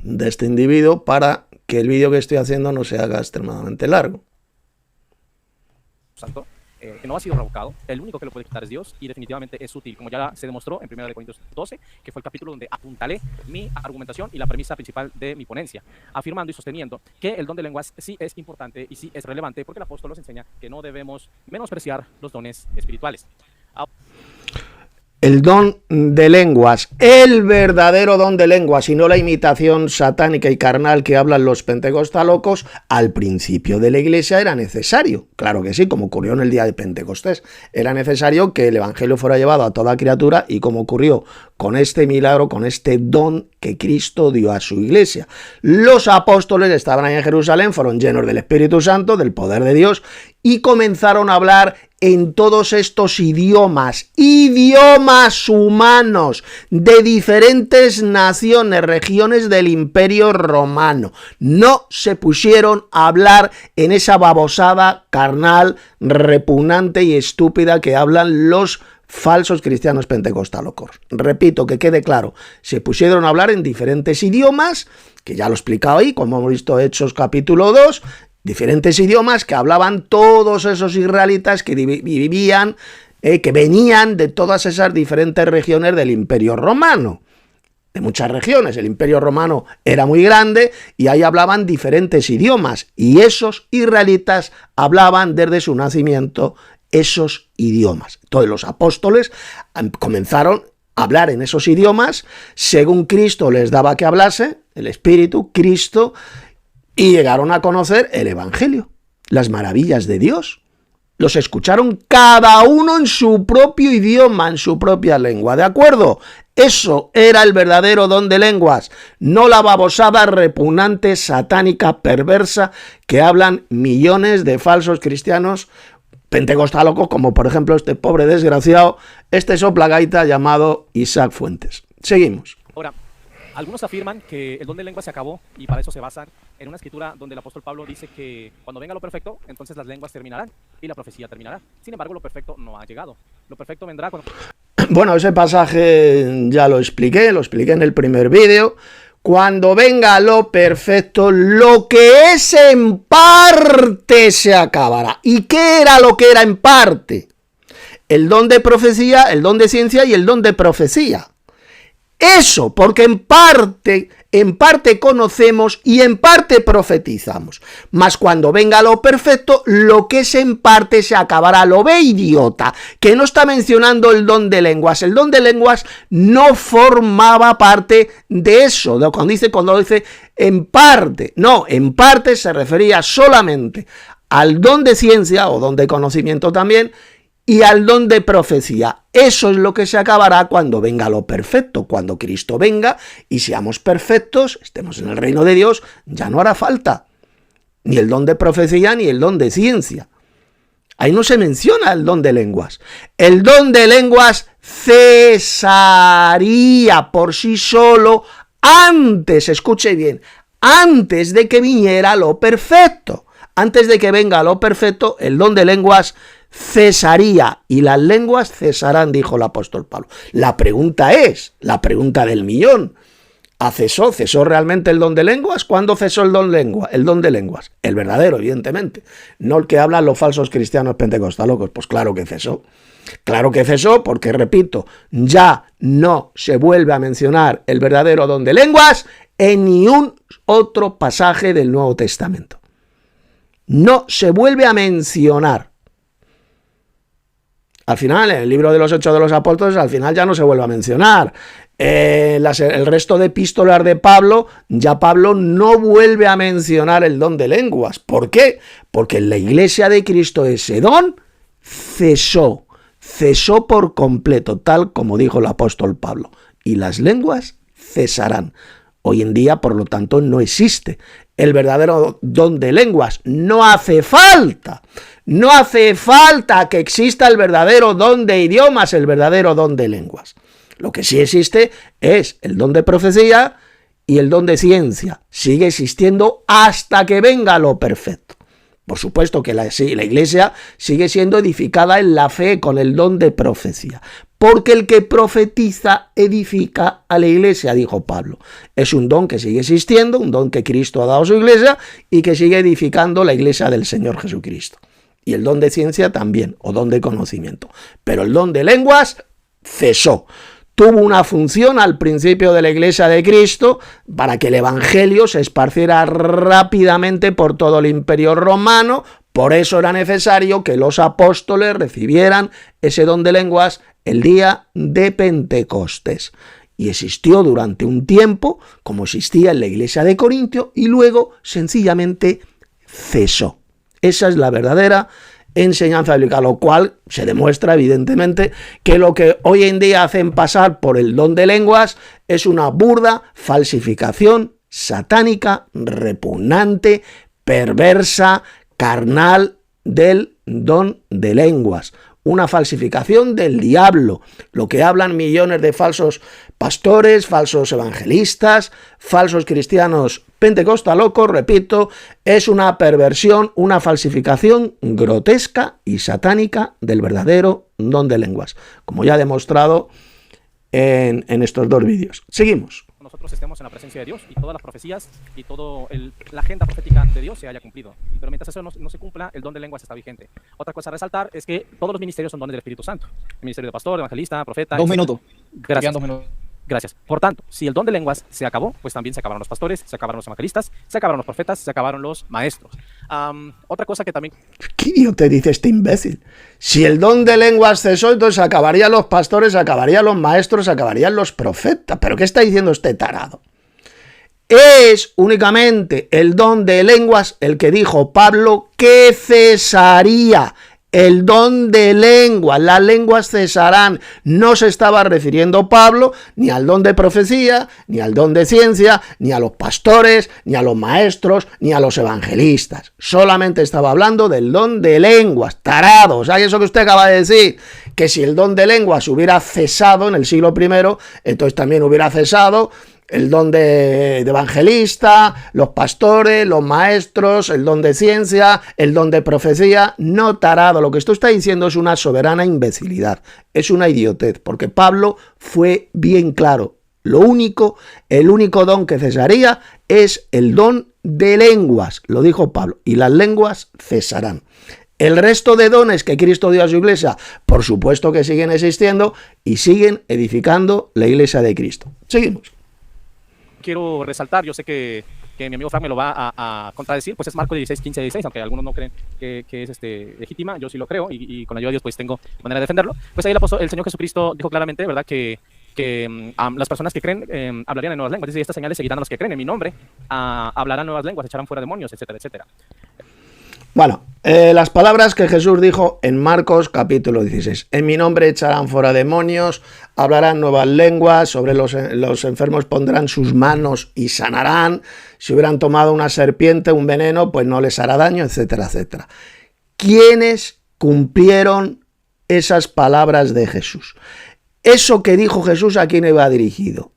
de este individuo para que el vídeo que estoy haciendo no se haga extremadamente largo. Santo, que no ha sido revocado, el único que lo puede quitar es Dios y definitivamente es útil, como ya se demostró en 1 Corintios 12, que fue el capítulo donde apuntalé mi argumentación y la premisa principal de mi ponencia, afirmando y sosteniendo que el don de lenguas sí es importante y sí es relevante porque el apóstol nos enseña que no debemos menospreciar los dones espirituales. El don de lenguas, el verdadero don de lenguas y no la imitación satánica y carnal que hablan los pentecostalocos, al principio de la iglesia era necesario. Claro que sí, como ocurrió en el día de Pentecostés. Era necesario que el evangelio fuera llevado a toda criatura y como ocurrió con este milagro, con este don que Cristo dio a su iglesia. Los apóstoles estaban ahí en Jerusalén, fueron llenos del Espíritu Santo, del poder de Dios y comenzaron a hablar en todos estos idiomas humanos de diferentes naciones, regiones del Imperio Romano. No se pusieron a hablar en esa babosada carnal, repugnante y estúpida que hablan los falsos cristianos pentecostalocos. Repito, que quede claro, se pusieron a hablar en diferentes idiomas, que ya lo he explicado ahí, como hemos visto Hechos capítulo 2, diferentes idiomas que hablaban todos esos israelitas que vivían, que venían de todas esas diferentes regiones del Imperio Romano. De muchas regiones, el Imperio Romano era muy grande y ahí hablaban diferentes idiomas y esos israelitas hablaban desde su nacimiento esos idiomas. Entonces los apóstoles comenzaron a hablar en esos idiomas según Cristo les daba que hablase, el Espíritu, Cristo, y llegaron a conocer el Evangelio, las maravillas de Dios. Los escucharon cada uno en su propio idioma, en su propia lengua, ¿de acuerdo? Eso era el verdadero don de lenguas, no la babosada repugnante, satánica, perversa que hablan millones de falsos cristianos pentecostalocos, como por ejemplo este pobre desgraciado, este soplagaita llamado Isaac Fuentes. Seguimos. Ahora, algunos afirman que el don de lengua se acabó y para eso se basan en una escritura donde el apóstol Pablo dice que cuando venga lo perfecto, entonces las lenguas terminarán y la profecía terminará. Sin embargo, lo perfecto no ha llegado. Lo perfecto vendrá cuando... Bueno, ese pasaje ya lo expliqué en el primer vídeo. Cuando venga lo perfecto, lo que es en parte se acabará. ¿Y qué era lo que era en parte? El don de profecía, el don de ciencia y el don de profecía. Eso, porque en parte conocemos y en parte profetizamos. Mas cuando venga lo perfecto, lo que es en parte se acabará. Lo ve, idiota, que no está mencionando el don de lenguas. El don de lenguas no formaba parte de eso. Cuando dice en parte, no, en parte se refería solamente al don de ciencia o don de conocimiento también, y al don de profecía. Eso es lo que se acabará cuando venga lo perfecto, cuando Cristo venga y seamos perfectos, estemos en el reino de Dios, ya no hará falta ni el don de profecía ni el don de ciencia. Ahí no se menciona el don de lenguas. El don de lenguas cesaría por sí solo antes, escuche bien, antes de que viniera lo perfecto. Antes de que venga lo perfecto, el don de lenguas cesaría y las lenguas cesarán, dijo el apóstol Pablo. La pregunta del millón, ¿cesó realmente el don de lenguas? ¿Cuándo cesó el don de lenguas? El verdadero, evidentemente, no el que hablan los falsos cristianos pentecostalocos. Pues claro que cesó. Claro que cesó porque, repito, ya no se vuelve a mencionar el verdadero don de lenguas en ni un otro pasaje del Nuevo Testamento. No se vuelve a mencionar. Al final, en el libro de los Hechos de los Apóstoles, al final ya no se vuelve a mencionar. El resto de epístolas de Pablo, ya Pablo no vuelve a mencionar el don de lenguas. ¿Por qué? Porque en la iglesia de Cristo ese don cesó por completo, tal como dijo el apóstol Pablo. Y las lenguas cesarán. Hoy en día, por lo tanto, no existe el verdadero don de lenguas. No hace falta No hace falta que exista el verdadero don de idiomas, el verdadero don de lenguas. Lo que sí existe es el don de profecía y el don de ciencia. Sigue existiendo hasta que venga lo perfecto. Por supuesto que la Iglesia sigue siendo edificada en la fe con el don de profecía. Porque el que profetiza edifica a la Iglesia, dijo Pablo. Es un don que sigue existiendo, un don que Cristo ha dado a su Iglesia y que sigue edificando la Iglesia del Señor Jesucristo. Y el don de ciencia también, o don de conocimiento. Pero el don de lenguas cesó. Tuvo una función al principio de la Iglesia de Cristo para que el Evangelio se esparciera rápidamente por todo el Imperio Romano. Por eso era necesario que los apóstoles recibieran ese don de lenguas el día de Pentecostés. Y existió durante un tiempo, como existía en la Iglesia de Corintio, y luego sencillamente cesó. Esa es la verdadera enseñanza bíblica, lo cual se demuestra evidentemente que lo que hoy en día hacen pasar por el don de lenguas es una burda falsificación satánica, repugnante, perversa, carnal del don de lenguas. Una falsificación del diablo, lo que hablan millones de falsos pastores, falsos evangelistas, falsos cristianos pentecostalocos, repito, es una perversión, una falsificación grotesca y satánica del verdadero don de lenguas, como ya he demostrado en estos dos vídeos. Seguimos. Nosotros estemos en la presencia de Dios y todas las profecías y toda la agenda profética de Dios se haya cumplido. Pero mientras eso no se cumpla, el don de lenguas está vigente. Otra cosa a resaltar es que todos los ministerios son dones del Espíritu Santo. El ministerio de pastor, evangelista, profeta... 2 minutos. Gracias. 2 minutos. Gracias. Por tanto, si el don de lenguas se acabó, pues también se acabaron los pastores, se acabaron los evangelistas, se acabaron los profetas, se acabaron los maestros. Otra cosa que también... ¿Qué te dice este imbécil? Si el don de lenguas cesó, entonces acabarían los pastores, acabarían los maestros, acabarían los profetas. ¿Pero qué está diciendo este tarado? Es únicamente el don de lenguas el que dijo Pablo que cesaría. El don de lenguas, las lenguas cesarán. No se estaba refiriendo Pablo ni al don de profecía, ni al don de ciencia, ni a los pastores, ni a los maestros, ni a los evangelistas. Solamente estaba hablando del don de lenguas. Tarados, ¿sabes eso que usted acaba de decir? Que si el don de lenguas hubiera cesado en el siglo I, entonces también hubiera cesado el don de evangelista, los pastores, los maestros, el don de ciencia, el don de profecía. No, tarado, lo que esto está diciendo es una soberana imbecilidad, es una idiotez, porque Pablo fue bien claro. El único don que cesaría es el don de lenguas, lo dijo Pablo, y las lenguas cesarán. El resto de dones que Cristo dio a su iglesia, por supuesto que siguen existiendo y siguen edificando la iglesia de Cristo. Seguimos. Quiero resaltar, yo sé que mi amigo Frank me lo va a contradecir, pues es Marcos 16, 15, 16, aunque algunos no creen que es legítima, yo sí lo creo y con la ayuda de Dios pues tengo manera de defenderlo. Pues ahí el Señor Jesucristo dijo claramente, ¿verdad?, que las personas que creen hablarían en nuevas lenguas. Dice, estas señales seguirán a los que creen en mi nombre, hablarán nuevas lenguas, echarán fuera demonios, etcétera, etcétera. Bueno, las palabras que Jesús dijo en Marcos capítulo 16. En mi nombre echarán fuera demonios, hablarán nuevas lenguas, sobre los enfermos pondrán sus manos y sanarán. Si hubieran tomado una serpiente, un veneno, pues no les hará daño, etcétera, etcétera. ¿Quiénes cumplieron esas palabras de Jesús? Eso que dijo Jesús, ¿a quién iba dirigido?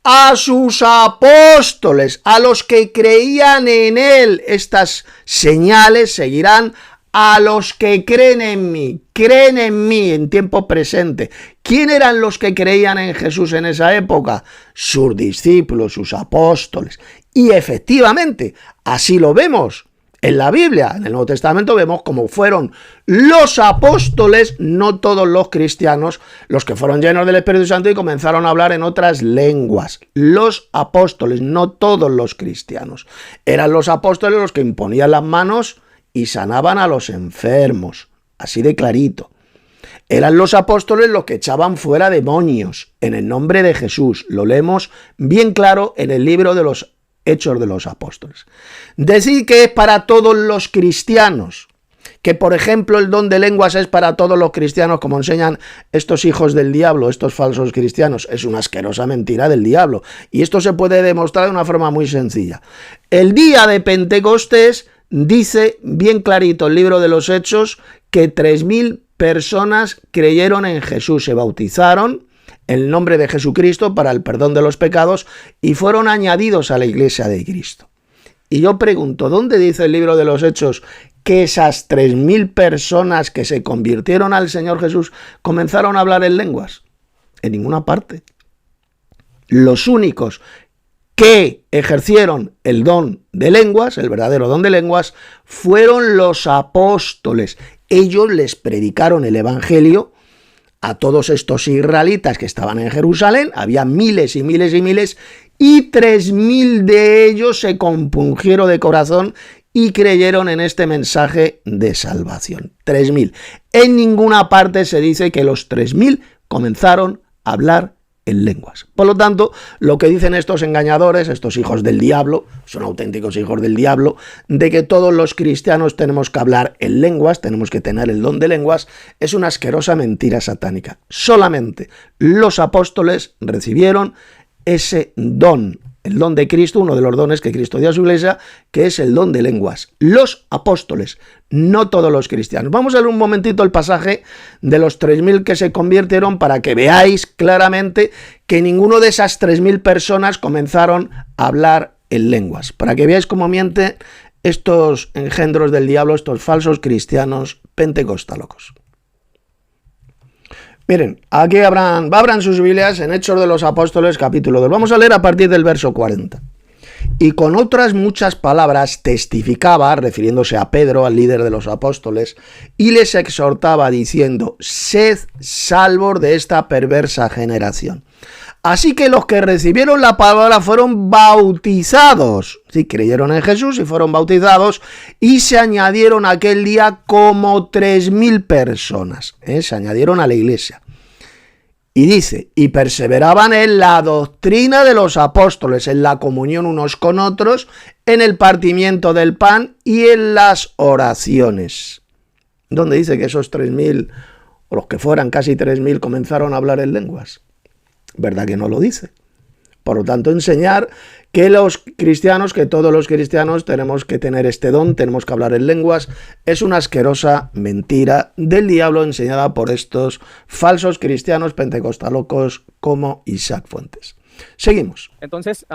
A sus apóstoles, a los que creían en él. Estas señales seguirán a los que creen en mí en tiempo presente. ¿Quién eran los que creían en Jesús en esa época? Sus discípulos, sus apóstoles. Y efectivamente, así lo vemos. En la Biblia, en el Nuevo Testamento, vemos cómo fueron los apóstoles, no todos los cristianos, los que fueron llenos del Espíritu Santo y comenzaron a hablar en otras lenguas. Los apóstoles, no todos los cristianos. Eran los apóstoles los que imponían las manos y sanaban a los enfermos. Así de clarito. Eran los apóstoles los que echaban fuera demonios en el nombre de Jesús. Lo leemos bien claro en el libro de los Hechos de los Apóstoles. Decir que es para todos los cristianos, que por ejemplo el don de lenguas es para todos los cristianos, como enseñan estos hijos del diablo, estos falsos cristianos, es una asquerosa mentira del diablo. Y esto se puede demostrar de una forma muy sencilla. El día de Pentecostés, Dice bien clarito el libro de los Hechos que 3.000 personas creyeron en Jesús, se bautizaron en el nombre de Jesucristo para el perdón de los pecados y fueron añadidos a la iglesia de Cristo. Y yo pregunto, ¿dónde dice el libro de los Hechos que esas 3.000 personas que se convirtieron al Señor Jesús comenzaron a hablar en lenguas? En ninguna parte. Los únicos que ejercieron el don de lenguas, el verdadero don de lenguas, fueron los apóstoles. Ellos les predicaron el evangelio a todos estos israelitas que estaban en Jerusalén. Había miles y miles y miles, y 3.000 de ellos se compungieron de corazón y creyeron en este mensaje de salvación. 3.000. En ninguna parte se dice que los 3.000 comenzaron a hablar en lenguas. Por lo tanto, lo que dicen estos engañadores, estos hijos del diablo, son auténticos hijos del diablo, de que todos los cristianos tenemos que hablar en lenguas, tenemos que tener el don de lenguas, es una asquerosa mentira satánica. Solamente los apóstoles recibieron ese don, el don de Cristo, uno de los dones que Cristo dio a su iglesia, que es el don de lenguas. Los apóstoles, no todos los cristianos. Vamos a ver un momentito el pasaje de los 3.000 que se convirtieron para que veáis claramente que ninguno de esas 3.000 personas comenzaron a hablar en lenguas. Para que veáis cómo mienten estos engendros del diablo, estos falsos cristianos pentecostalocos. Miren, aquí abran sus Biblias en Hechos de los Apóstoles, capítulo 2. Vamos a leer a partir del verso 40. Y con otras muchas palabras testificaba, refiriéndose a Pedro, al líder de los apóstoles, y les exhortaba diciendo: sed salvos de esta perversa generación. Así que los que recibieron la palabra fueron bautizados. Sí, creyeron en Jesús y fueron bautizados, y se añadieron aquel día como 3.000 personas. Se añadieron a la iglesia. Y dice, y perseveraban en la doctrina de los apóstoles, en la comunión unos con otros, en el partimiento del pan y en las oraciones. ¿Dónde dice que esos 3.000, o los que fueran casi 3.000, comenzaron a hablar en lenguas? ¿Verdad que no lo dice? Por lo tanto, enseñar que los cristianos, que todos los cristianos tenemos que tener este don, tenemos que hablar en lenguas, es una asquerosa mentira del diablo enseñada por estos falsos cristianos pentecostalocos como Isaac Fuentes. Seguimos. Entonces,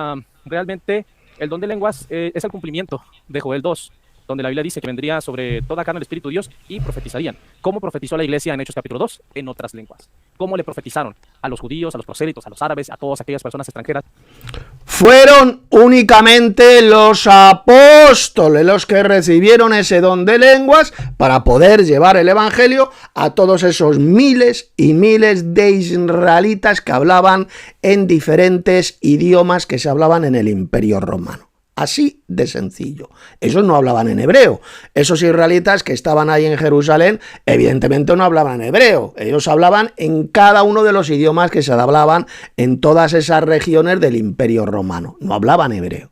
realmente el don de lenguas es el cumplimiento de Joel 2, donde la Biblia dice que vendría sobre toda carne el Espíritu de Dios y profetizarían. ¿Cómo profetizó la iglesia en Hechos capítulo 2? En otras lenguas. ¿Cómo le profetizaron? A los judíos, a los prosélitos, a los árabes, a todas aquellas personas extranjeras. Fueron únicamente los apóstoles los que recibieron ese don de lenguas para poder llevar el evangelio a todos esos miles y miles de israelitas que hablaban en diferentes idiomas que se hablaban en el Imperio Romano. Así de sencillo. Esos no hablaban en hebreo. Esos israelitas que estaban ahí en Jerusalén, evidentemente no hablaban hebreo. Ellos hablaban en cada uno de los idiomas que se hablaban en todas esas regiones del Imperio Romano. No hablaban hebreo.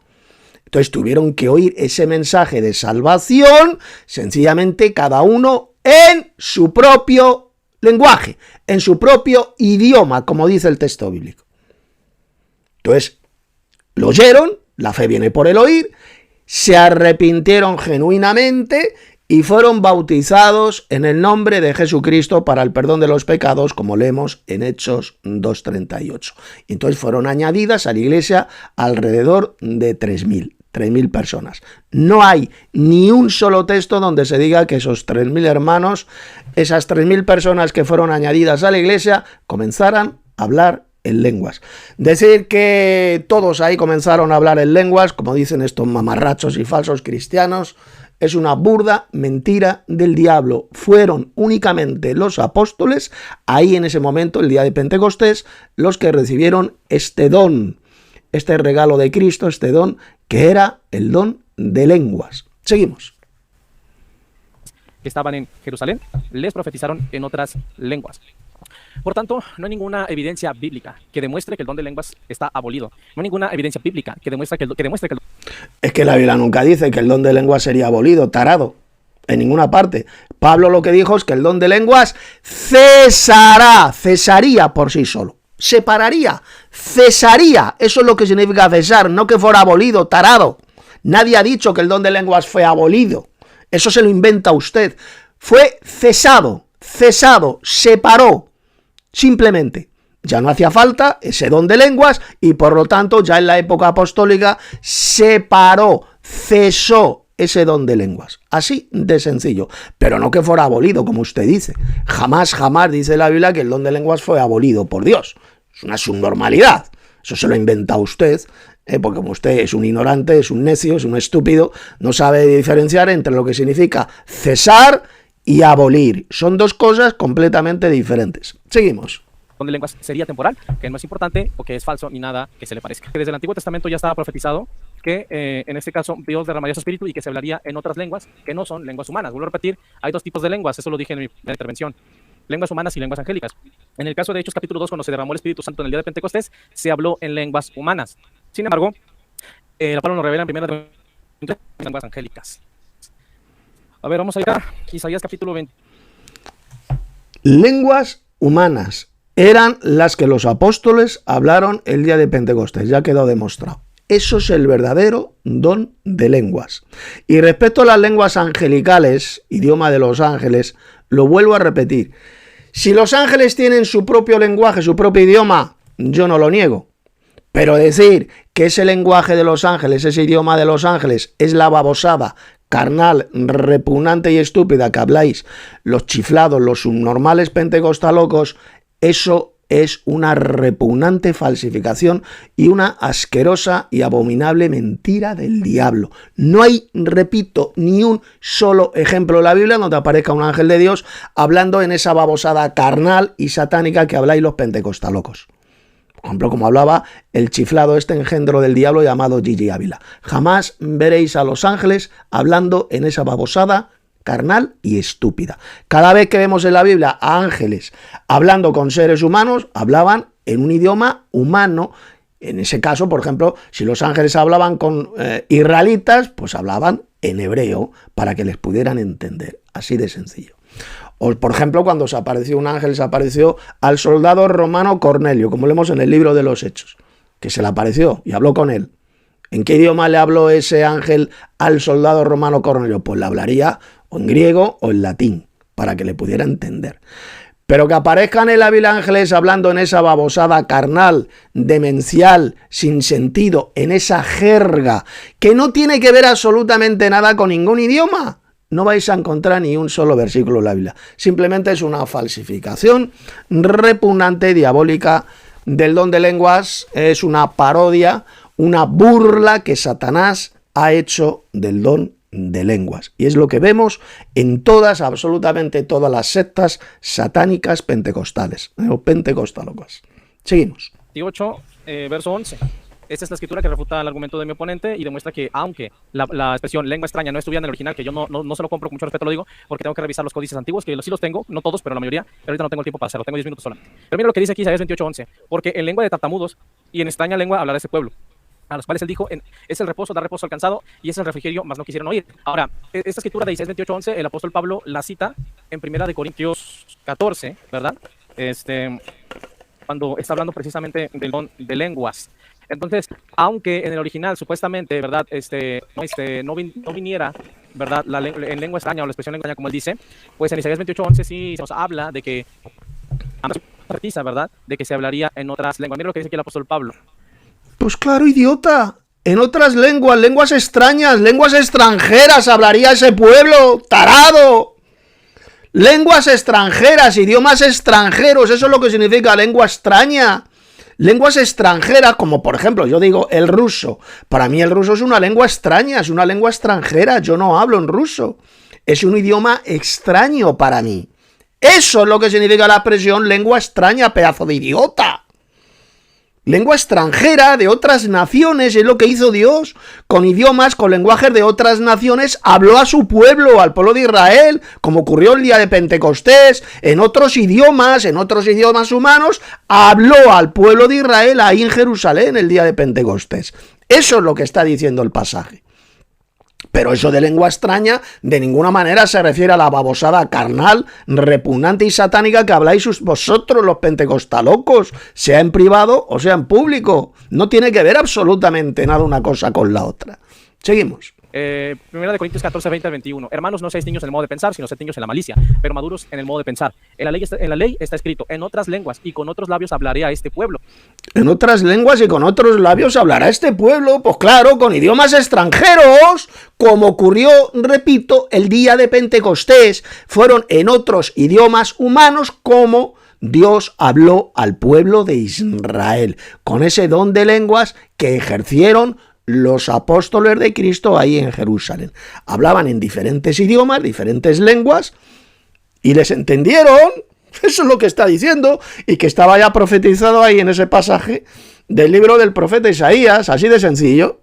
Entonces tuvieron que oír ese mensaje de salvación, sencillamente cada uno en su propio lenguaje, en su propio idioma, como dice el texto bíblico. Entonces, lo oyeron. La fe viene por el oír, se arrepintieron genuinamente y fueron bautizados en el nombre de Jesucristo para el perdón de los pecados, como leemos en Hechos 2:38. Y entonces fueron añadidas a la iglesia alrededor de 3.000 personas. No hay ni un solo texto donde se diga que esos 3.000 hermanos, esas 3.000 personas que fueron añadidas a la iglesia, comenzaran a hablar en lenguas. Decir que todos ahí comenzaron a hablar en lenguas, como dicen estos mamarrachos y falsos cristianos, es una burda mentira del diablo. Fueron únicamente los apóstoles, ahí en ese momento, el día de Pentecostés, los que recibieron este don, este regalo de Cristo, este don, que era el don de lenguas. Seguimos. Que estaban en Jerusalén, les profetizaron en otras lenguas. Por tanto, no hay ninguna evidencia bíblica que demuestre que el don de lenguas está abolido. No hay ninguna evidencia bíblica que demuestre que el Es que la Biblia nunca dice que el don de lenguas sería abolido, tarado. En ninguna parte. Pablo lo que dijo es que el don de lenguas cesaría por sí solo. Separaría, cesaría. Eso es lo que significa cesar, no que fuera abolido, tarado. Nadie ha dicho que el don de lenguas fue abolido. Eso se lo inventa usted. Fue cesado, separó, simplemente. Ya no hacía falta ese don de lenguas y por lo tanto ya en la época apostólica separó, cesó ese don de lenguas. Así de sencillo. Pero no que fuera abolido, como usted dice. Jamás dice la Biblia que el don de lenguas fue abolido por Dios. Es una subnormalidad. Eso se lo inventa usted, porque como usted es un ignorante, es un necio, es un estúpido, no sabe diferenciar entre lo que significa cesar y abolir. Son dos cosas completamente diferentes. Seguimos. Don de lenguas sería temporal, que no es importante o que es falso ni nada que se le parezca. Que desde el Antiguo Testamento ya estaba profetizado que en este caso Dios derramaría su espíritu y que se hablaría en otras lenguas que no son lenguas humanas. Vuelvo a repetir, hay dos tipos de lenguas, eso lo dije en mi intervención. Lenguas humanas y lenguas angélicas. En el caso de Hechos capítulo 2, cuando se derramó el Espíritu Santo en el día de Pentecostés, se habló en lenguas humanas. Sin embargo, la palabra nos revela en primera de lenguas angélicas. A ver, vamos a ir a Isaías capítulo 20. Lenguas humanas eran las que los apóstoles hablaron el día de Pentecostés, ya quedó demostrado. Eso es el verdadero don de lenguas. Y respecto a las lenguas angelicales, idioma de los ángeles, lo vuelvo a repetir. Si los ángeles tienen su propio lenguaje, su propio idioma, yo no lo niego. Pero decir que ese lenguaje de los ángeles, ese idioma de los ángeles, es la babosada, carnal, repugnante y estúpida que habláis los chiflados, los subnormales pentecostalocos, eso es una repugnante falsificación y una asquerosa y abominable mentira del diablo. No hay, repito, ni un solo ejemplo en la Biblia donde aparezca un ángel de Dios hablando en esa babosada carnal y satánica que habláis los pentecostalocos. Por ejemplo, como hablaba el chiflado, este engendro del diablo llamado Gigi Ávila. Jamás veréis a los ángeles hablando en esa babosada carnal y estúpida. Cada vez que vemos en la Biblia a ángeles hablando con seres humanos, hablaban en un idioma humano. En ese caso, por ejemplo, si los ángeles hablaban con israelitas, pues hablaban en hebreo para que les pudieran entender. Así de sencillo. O, por ejemplo, cuando se apareció un ángel, se apareció al soldado romano Cornelio, como leemos en el libro de los Hechos, que se le apareció y habló con él. ¿En qué idioma le habló ese ángel al soldado romano Cornelio? Pues le hablaría o en griego o en latín, para que le pudiera entender. Pero que aparezcan en la Biblia ángeles hablando en esa babosada carnal, demencial, sin sentido, en esa jerga, que no tiene que ver absolutamente nada con ningún idioma, no vais a encontrar ni un solo versículo en la Biblia. Simplemente es una falsificación repugnante, diabólica del don de lenguas, es una parodia, una burla que Satanás ha hecho del don de lenguas. Y es lo que vemos en todas, absolutamente todas las sectas satánicas pentecostales, o pentecostalocas. Seguimos. 28, verso 11. Esta es la escritura que refuta el argumento de mi oponente y demuestra que aunque la expresión lengua extraña no estuviera en el original, que yo no se lo compro, con mucho respeto lo digo, porque tengo que revisar los códices antiguos, que sí los tengo, no todos, pero la mayoría, pero ahorita no tengo el tiempo para hacerlo, tengo 10 minutos solamente. Pero mira lo que dice aquí Isaías 28:11, porque en lengua de tartamudos y en extraña lengua hablará ese pueblo, a los cuales él dijo, es el reposo, da reposo al cansado, y es el refrigerio, mas no quisieron oír. Ahora, esta escritura de Isaías 28:11, el apóstol Pablo la cita en 1 Corintios 14, ¿verdad? Cuando está hablando precisamente del don de lenguas. Entonces, aunque en el original supuestamente, ¿verdad? No viniera, ¿verdad? En lengua extraña o la expresión lengua extraña, como él dice, pues en Isaías 28:11 sí nos habla de que, ¿verdad? De que se hablaría en otras lenguas. Mira lo que dice aquí el apóstol Pablo. Pues claro, idiota. En otras lenguas, lenguas extrañas, lenguas extranjeras hablaría ese pueblo, tarado. Lenguas extranjeras, idiomas extranjeros, eso es lo que significa lengua extraña. Lenguas extranjeras, como por ejemplo, yo digo el ruso. Para mí el ruso es una lengua extraña, es una lengua extranjera. Yo no hablo en ruso. Es un idioma extraño para mí. Eso es lo que significa la expresión lengua extraña, pedazo de idiota. Lengua extranjera de otras naciones, es lo que hizo Dios. Con idiomas, con lenguajes de otras naciones, habló a su pueblo, al pueblo de Israel, como ocurrió el día de Pentecostés, en otros idiomas humanos, habló al pueblo de Israel ahí en Jerusalén el día de Pentecostés. Eso es lo que está diciendo el pasaje. Pero eso de lengua extraña de ninguna manera se refiere a la babosada carnal, repugnante y satánica que habláis vosotros los pentecostalocos, sea en privado o sea en público. No tiene que ver absolutamente nada una cosa con la otra. Seguimos. Primera de Corintios 14, 20 al 21. Hermanos, no seáis niños en el modo de pensar, sino sed niños en la malicia, pero maduros en el modo de pensar. En la ley está escrito, en otras lenguas y con otros labios hablaré a este pueblo. En otras lenguas y con otros labios hablará este pueblo, pues claro, con idiomas extranjeros, como ocurrió, repito, el día de Pentecostés. Fueron en otros idiomas humanos como Dios habló al pueblo de Israel, con ese don de lenguas que ejercieron los apóstoles de Cristo ahí en Jerusalén. Hablaban en diferentes idiomas, diferentes lenguas, y les entendieron. Eso es lo que está diciendo, y que estaba ya profetizado ahí en ese pasaje del libro del profeta Isaías, así de sencillo.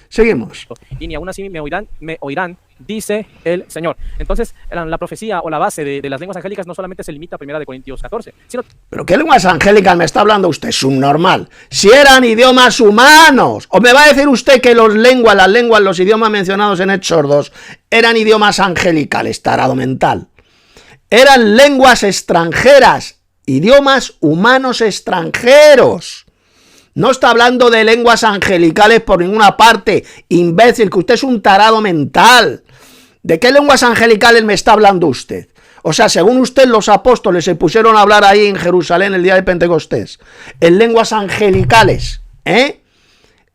Seguimos. Y ni aún así me oirán, dice el Señor. Entonces, la profecía o la base de las lenguas angélicas no solamente se limita a 1 Corintios 14, sino... ¿Pero qué lenguas angélicas me está hablando usted, subnormal? Si eran idiomas humanos. ¿O me va a decir usted que las lenguas, los idiomas mencionados en Hechos 2, eran idiomas angelicales, tarado mental? Eran lenguas extranjeras, idiomas humanos extranjeros. No está hablando de lenguas angelicales por ninguna parte, imbécil, que usted es un tarado mental. ¿De qué lenguas angelicales me está hablando usted? O sea, según usted, los apóstoles se pusieron a hablar ahí en Jerusalén el día de Pentecostés, en lenguas angelicales,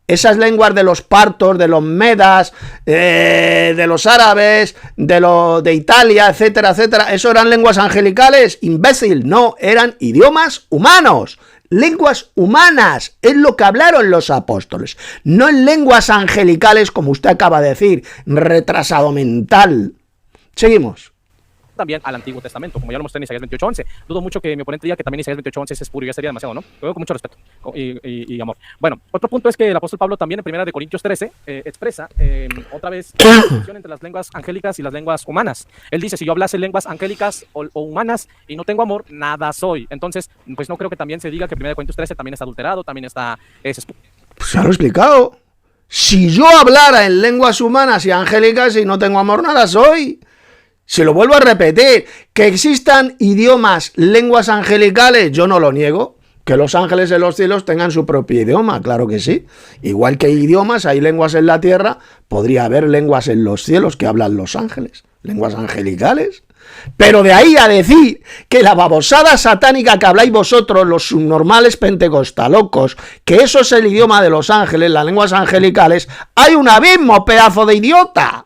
esas lenguas de los partos, de los medas, de los árabes, de Italia, etcétera, etcétera. ¿Eso eran lenguas angelicales? Imbécil, no, eran idiomas humanos. Lenguas humanas, es lo que hablaron los apóstoles, no en lenguas angelicales, como usted acaba de decir, retrasado mental. Seguimos. También al Antiguo Testamento, como ya lo mostré en Isaías 28:11. Dudo mucho que mi oponente diga que también Isaías 28:11 es espurio, ya sería demasiado, ¿no? Lo veo con mucho respeto y amor. Bueno, otro punto es que el apóstol Pablo también en 1 Corintios 13 expresa otra vez la distinción entre las lenguas angélicas y las lenguas humanas. Él dice, si yo hablase lenguas angélicas o humanas y no tengo amor, nada soy. Entonces, pues no creo que también se diga que 1 Corintios 13 también está adulterado, también está... Pues ya lo he explicado. Si yo hablara en lenguas humanas y angélicas y no tengo amor, nada soy. Se lo vuelvo a repetir, que existan idiomas, lenguas angelicales, yo no lo niego. Que los ángeles en los cielos tengan su propio idioma, claro que sí. Igual que hay idiomas, hay lenguas en la tierra, podría haber lenguas en los cielos que hablan los ángeles, lenguas angelicales. Pero de ahí a decir que la babosada satánica que habláis vosotros, los subnormales pentecostalocos, que eso es el idioma de los ángeles, las lenguas angelicales, hay un abismo, pedazo de idiota.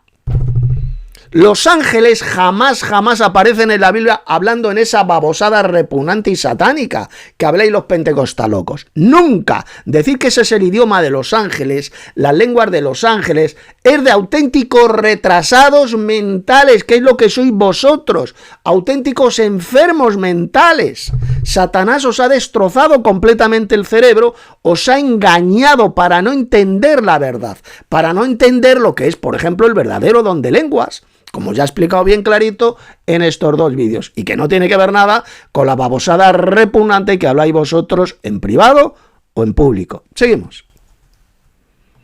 Los ángeles jamás aparecen en la Biblia hablando en esa babosada repugnante y satánica que habláis los pentecostalocos. Nunca. Decir que ese es el idioma de los ángeles, las lenguas de los ángeles, es de auténticos retrasados mentales, que es lo que sois vosotros, auténticos enfermos mentales. Satanás os ha destrozado completamente el cerebro, os ha engañado para no entender la verdad, para no entender lo que es, por ejemplo, el verdadero don de lenguas, como ya he explicado bien clarito en estos dos vídeos, y que no tiene que ver nada con la babosada repugnante que habláis vosotros en privado o en público. Seguimos.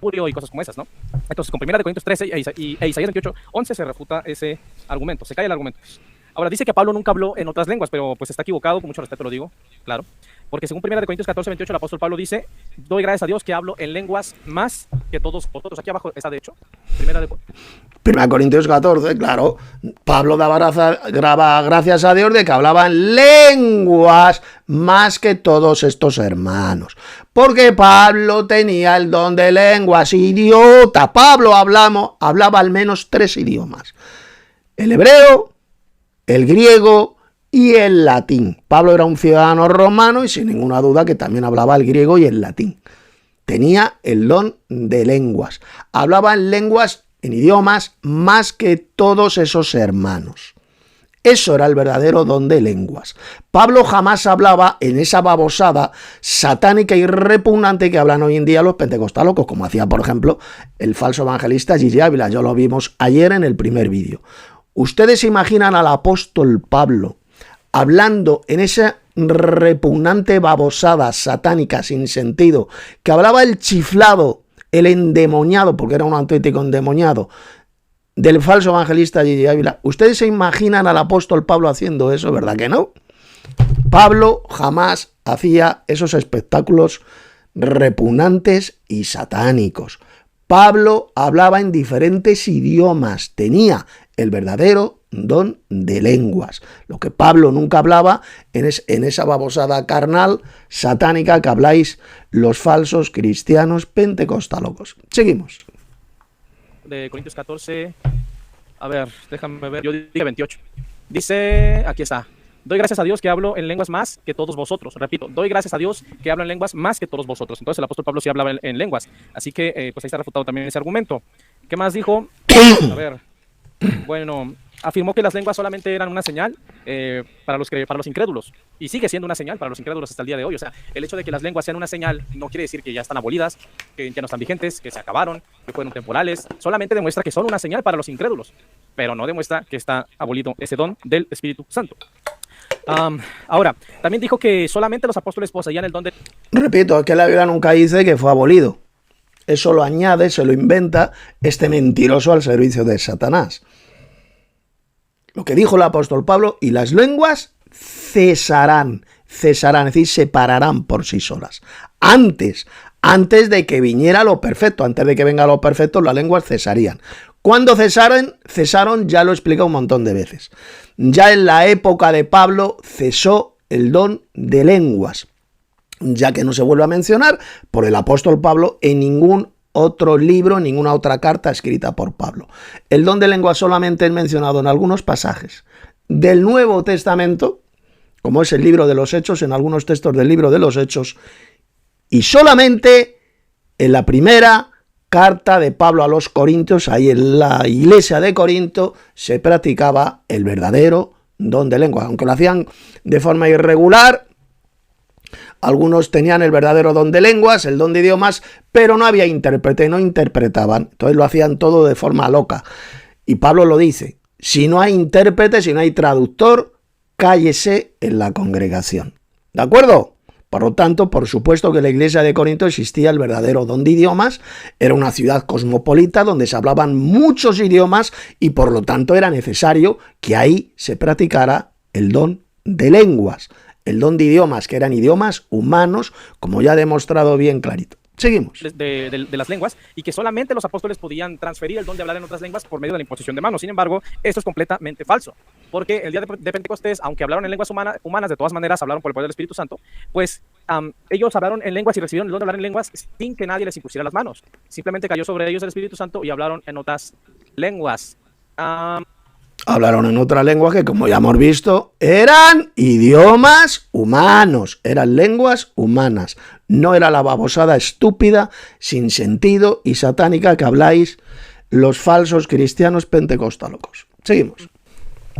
Y cosas como esas, ¿no? Entonces, con 1 Corintios 13 e Isaías 28:11 se refuta ese argumento, se cae el argumento. Ahora, dice que Pablo nunca habló en otras lenguas, pero pues está equivocado, con mucho respeto lo digo, claro. Porque según 1 Corintios 14:28, el apóstol Pablo dice, doy gracias a Dios que hablo en lenguas más que todos vosotros. Aquí abajo está, de hecho, 1 Corintios 14, claro. Pablo daba gracias a Dios de que hablaban lenguas más que todos estos hermanos. Porque Pablo tenía el don de lenguas, idiota. Pablo hablaba al menos 3 idiomas. El hebreo, el griego y el latín. Pablo era un ciudadano romano y sin ninguna duda que también hablaba el griego y el latín. Tenía el don de lenguas. Hablaba en lenguas, en idiomas, más que todos esos hermanos. Eso era el verdadero don de lenguas. Pablo jamás hablaba en esa babosada satánica y repugnante que hablan hoy en día los pentecostalocos, como hacía, por ejemplo, el falso evangelista Gigi Ávila. Ya lo vimos ayer en el primer vídeo. ¿Ustedes se imaginan al apóstol Pablo hablando en esa repugnante babosada satánica sin sentido, que hablaba el chiflado, el endemoniado, porque era un auténtico endemoniado, del falso evangelista Gigi Ávila? ¿Ustedes se imaginan al apóstol Pablo haciendo eso? ¿Verdad que no? Pablo jamás hacía esos espectáculos repugnantes y satánicos. Pablo hablaba en diferentes idiomas, tenía el verdadero don de lenguas. Lo que Pablo nunca hablaba en esa babosada carnal satánica que habláis los falsos cristianos pentecostalocos. Seguimos. De Corintios 14, a ver, déjame ver, yo dije 28. Dice, aquí está. Doy gracias a Dios que hablo en lenguas más que todos vosotros. Repito, doy gracias a Dios que hablo en lenguas más que todos vosotros. Entonces el apóstol Pablo sí hablaba en lenguas. Así que pues ahí está refutado también ese argumento. ¿Qué más dijo? A ver, bueno, afirmó que las lenguas solamente eran una señal para los incrédulos. Y sigue siendo una señal para los incrédulos hasta el día de hoy. O sea, el hecho de que las lenguas sean una señal no quiere decir que ya están abolidas, que ya no están vigentes, que se acabaron, que fueron temporales. Solamente demuestra que son una señal para los incrédulos, pero no demuestra que está abolido ese don del Espíritu Santo. Ahora, también dijo que solamente los apóstoles poseían el don de... Repito, que la Biblia nunca dice que fue abolido. Eso lo añade, se lo inventa este mentiroso al servicio de Satanás. Lo que dijo el apóstol Pablo, y las lenguas cesarán, es decir, se pararán por sí solas. Antes de que viniera lo perfecto, antes de que venga lo perfecto, las lenguas cesarían. ¿Cuándo cesaron? Ya lo he explicado un montón de veces. Ya en la época de Pablo cesó el don de lenguas, ya que no se vuelve a mencionar por el apóstol Pablo en ningún otro libro, ninguna otra carta escrita por Pablo. El don de lenguas solamente es mencionado en algunos pasajes del Nuevo Testamento, como es el libro de los Hechos, en algunos textos del libro de los Hechos, y solamente en la primera carta de Pablo a los Corintios, ahí en la iglesia de Corinto, se practicaba el verdadero don de lengua. Aunque lo hacían de forma irregular, algunos tenían el verdadero don de lenguas, el don de idiomas, pero no había intérprete, no interpretaban. Entonces lo hacían todo de forma loca. Y Pablo lo dice, si no hay intérprete, si no hay traductor, cállese en la congregación. ¿De acuerdo? Por lo tanto, por supuesto que en la iglesia de Corinto existía el verdadero don de idiomas, era una ciudad cosmopolita donde se hablaban muchos idiomas y por lo tanto era necesario que ahí se practicara el don de lenguas, el don de idiomas, que eran idiomas humanos, como ya he demostrado bien clarito. Seguimos. De las lenguas, y que solamente los apóstoles podían transferir el don de hablar en otras lenguas por medio de la imposición de manos. Sin embargo, esto es completamente falso, porque el día de Pentecostés, aunque hablaron en lenguas humanas, de todas maneras hablaron por el poder del Espíritu Santo, pues ellos hablaron en lenguas y recibieron el don de hablar en lenguas sin que nadie les impusiera las manos. Simplemente cayó sobre ellos el Espíritu Santo y hablaron en otras lenguas. Hablaron en otra lengua que, como ya hemos visto, eran idiomas humanos, eran lenguas humanas. No era la babosada estúpida, sin sentido y satánica que habláis los falsos cristianos pentecostalocos. Seguimos.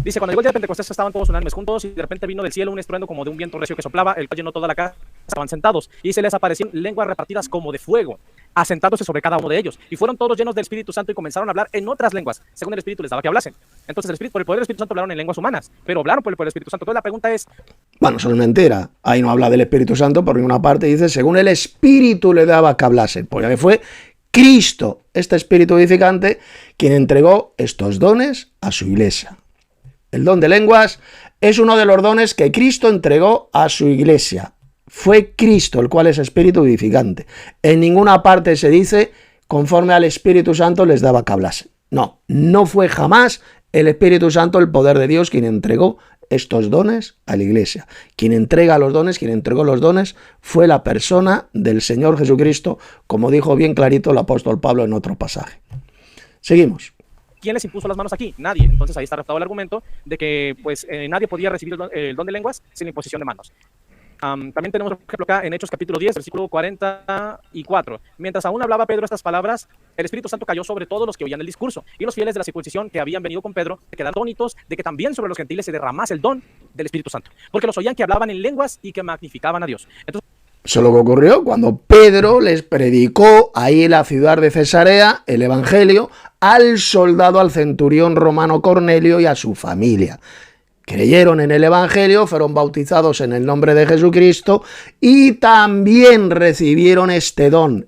Dice, cuando llegó el día de Pentecostés estaban todos unánimes juntos y de repente vino del cielo un estruendo como de un viento recio que soplaba, el cual llenó toda la casa. Estaban sentados y se les aparecieron lenguas repartidas como de fuego, asentándose sobre cada uno de ellos. Y fueron todos llenos del Espíritu Santo y comenzaron a hablar en otras lenguas, según el Espíritu les daba que hablasen. Entonces por el poder del Espíritu Santo hablaron en lenguas humanas, pero hablaron por el poder del Espíritu Santo. Entonces la pregunta es... Bueno, eso es mentira. Ahí no habla del Espíritu Santo por ninguna parte. Dice, según el Espíritu le daba que hablasen. Porque fue Cristo, este Espíritu vivificante, quien entregó estos dones a su iglesia. El don de lenguas es uno de los dones que Cristo entregó a su iglesia. Fue Cristo el cual es Espíritu vivificante. En ninguna parte se dice, conforme al Espíritu Santo les daba que hablasen. No, no fue jamás el Espíritu Santo, el poder de Dios, quien entregó estos dones a la iglesia. Quien entrega los dones, quien entregó los dones, fue la persona del Señor Jesucristo, como dijo bien clarito el apóstol Pablo en otro pasaje. Seguimos. ¿Quién les impuso las manos aquí? Nadie. Entonces ahí está refutado el argumento de que pues nadie podía recibir el don de lenguas sin la imposición de manos. También tenemos un ejemplo acá en Hechos capítulo 10, versículo 44. Mientras aún hablaba Pedro estas palabras, el Espíritu Santo cayó sobre todos los que oían el discurso. Y los fieles de la circuncisión que habían venido con Pedro quedaron atónitos de que también sobre los gentiles se derramase el don del Espíritu Santo. Porque los oían que hablaban en lenguas y que magnificaban a Dios. Entonces, eso es lo que ocurrió cuando Pedro les predicó ahí en la ciudad de Cesarea el Evangelio al soldado, al centurión romano Cornelio y a su familia. Creyeron en el Evangelio, fueron bautizados en el nombre de Jesucristo y también recibieron este don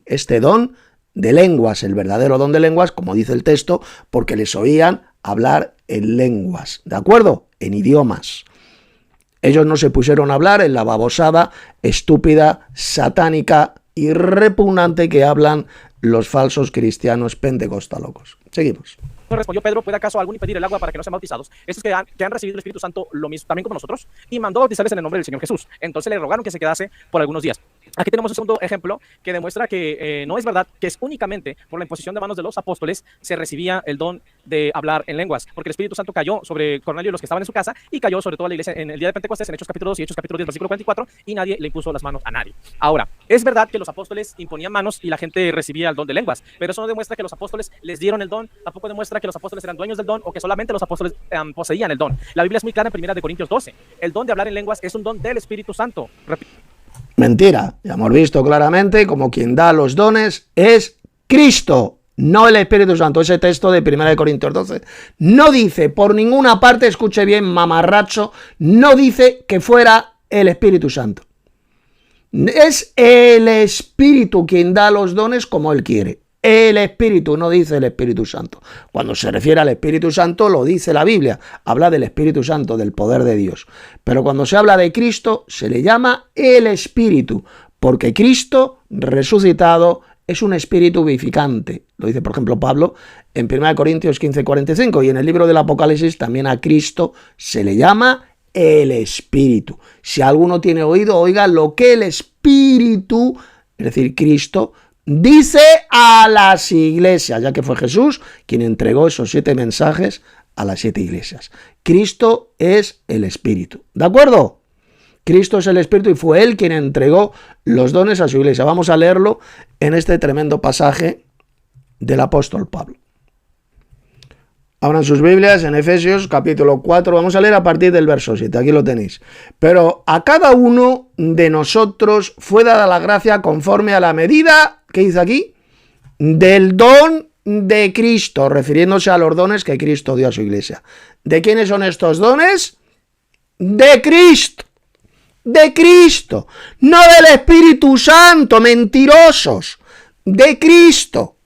de lenguas, el verdadero don de lenguas, como dice el texto, porque les oían hablar en lenguas, ¿de acuerdo? En idiomas. Ellos no se pusieron a hablar en la babosada, estúpida, satánica y repugnante que hablan los falsos cristianos pentecostalocos. Seguimos. Respondió Pedro: ¿puede acaso alguno impedir el agua para que no sean bautizados? Estos que han recibido el Espíritu Santo lo mismo también como nosotros, y mandó bautizarles en el nombre del Señor Jesús. Entonces le rogaron que se quedase por algunos días. Aquí tenemos un segundo ejemplo que demuestra que no es verdad que es únicamente por la imposición de manos de los apóstoles se recibía el don de hablar en lenguas, porque el Espíritu Santo cayó sobre Cornelio y los que estaban en su casa, y cayó sobre toda la iglesia en el día de Pentecostés, en Hechos capítulo 2 y Hechos capítulo 10 versículo 44, y nadie le impuso las manos a nadie. Ahora, es verdad que los apóstoles imponían manos y la gente recibía el don de lenguas, pero eso no demuestra que los apóstoles les dieron el don, tampoco demuestra que los apóstoles eran dueños del don o que solamente los apóstoles poseían el don. La Biblia es muy clara en 1 Corintios 12. El don de hablar en lenguas es un don del Espíritu Santo. Mentira, ya hemos visto claramente como quien da los dones es Cristo, no el Espíritu Santo. Ese texto de 1 Corintios 12 no dice por ninguna parte, escuche bien, mamarracho, no dice que fuera el Espíritu Santo. Es el Espíritu quien da los dones como Él quiere. El Espíritu, no dice el Espíritu Santo. Cuando se refiere al Espíritu Santo, lo dice la Biblia. Habla del Espíritu Santo, del poder de Dios. Pero cuando se habla de Cristo, se le llama el Espíritu, porque Cristo resucitado es un espíritu vivificante. Lo dice, por ejemplo, Pablo en 1 Corintios 15:45, y en el libro del Apocalipsis también a Cristo se le llama el Espíritu. Si alguno tiene oído, oiga lo que el Espíritu, es decir, Cristo, dice a las iglesias, ya que fue Jesús quien entregó esos 7 mensajes a las 7 iglesias. Cristo es el Espíritu, ¿de acuerdo? Cristo es el Espíritu y fue Él quien entregó los dones a su iglesia. Vamos a leerlo en este tremendo pasaje del apóstol Pablo. Abran sus Biblias en Efesios capítulo 4, vamos a leer a partir del verso 7, aquí lo tenéis. Pero a cada uno de nosotros fue dada la gracia conforme a la medida, ¿qué dice aquí? Del don de Cristo, refiriéndose a los dones que Cristo dio a su iglesia. ¿De quiénes son estos dones? De Cristo. De Cristo, no del Espíritu Santo, mentirosos. De Cristo.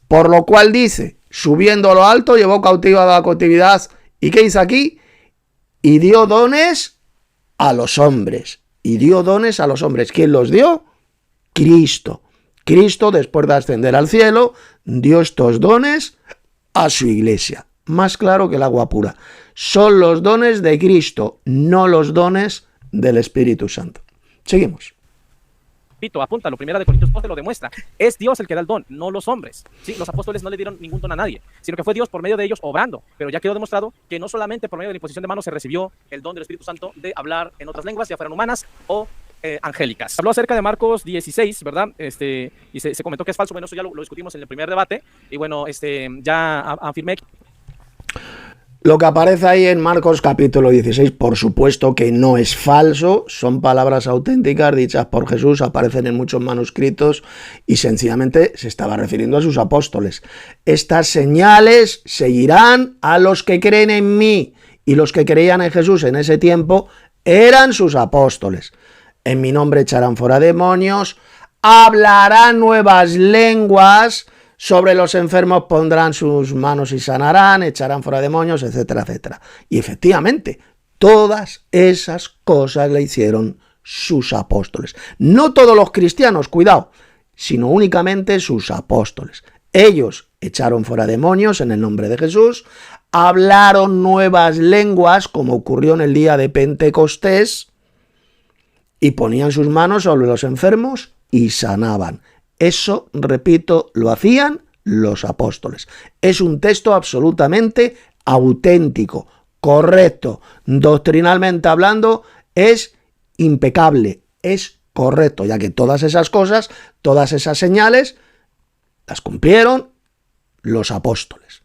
Por lo cual dice: subiendo a lo alto, llevó cautiva a la cautividad. ¿Y qué dice aquí? Y dio dones a los hombres. Y dio dones a los hombres. ¿Quién los dio? Cristo. Cristo, después de ascender al cielo, dio estos dones a su iglesia. Más claro que el agua pura. Son los dones de Cristo, no los dones del Espíritu Santo. Seguimos. Apúntalo, 1 Corintios 12 lo demuestra. Es Dios el que da el don, no los hombres. ¿Sí? Los apóstoles no le dieron ningún don a nadie, sino que fue Dios por medio de ellos obrando. Pero ya quedó demostrado que no solamente por medio de la imposición de manos se recibió el don del Espíritu Santo de hablar en otras lenguas, ya fueran humanas o angélicas. Habló acerca de Marcos 16, ¿verdad? Y se comentó que es falso. Bueno, eso ya lo discutimos en el primer debate. Y bueno, ya afirmé. Lo que aparece ahí en Marcos capítulo 16, por supuesto que no es falso, son palabras auténticas dichas por Jesús, aparecen en muchos manuscritos y sencillamente se estaba refiriendo a sus apóstoles. Estas señales seguirán a los que creen en mí, y los que creían en Jesús en ese tiempo eran sus apóstoles. En mi nombre echarán fuera demonios, hablarán nuevas lenguas, sobre los enfermos pondrán sus manos y sanarán, echarán fuera demonios, etcétera, etcétera. Y efectivamente, todas esas cosas le hicieron sus apóstoles. No todos los cristianos, cuidado, sino únicamente sus apóstoles. Ellos echaron fuera demonios en el nombre de Jesús, hablaron nuevas lenguas, como ocurrió en el día de Pentecostés, y ponían sus manos sobre los enfermos y sanaban. Eso, repito, lo hacían los apóstoles. Es un texto absolutamente auténtico, correcto, doctrinalmente hablando, es impecable, es correcto, ya que todas esas cosas, todas esas señales, las cumplieron los apóstoles.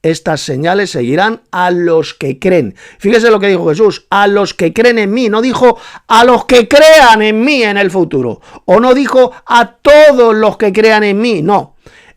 Estas señales seguirán a los que creen. Fíjese lo que dijo Jesús, a los que creen en mí. No dijo a los que crean en mí en el futuro. O no dijo a todos los que crean en mí. No.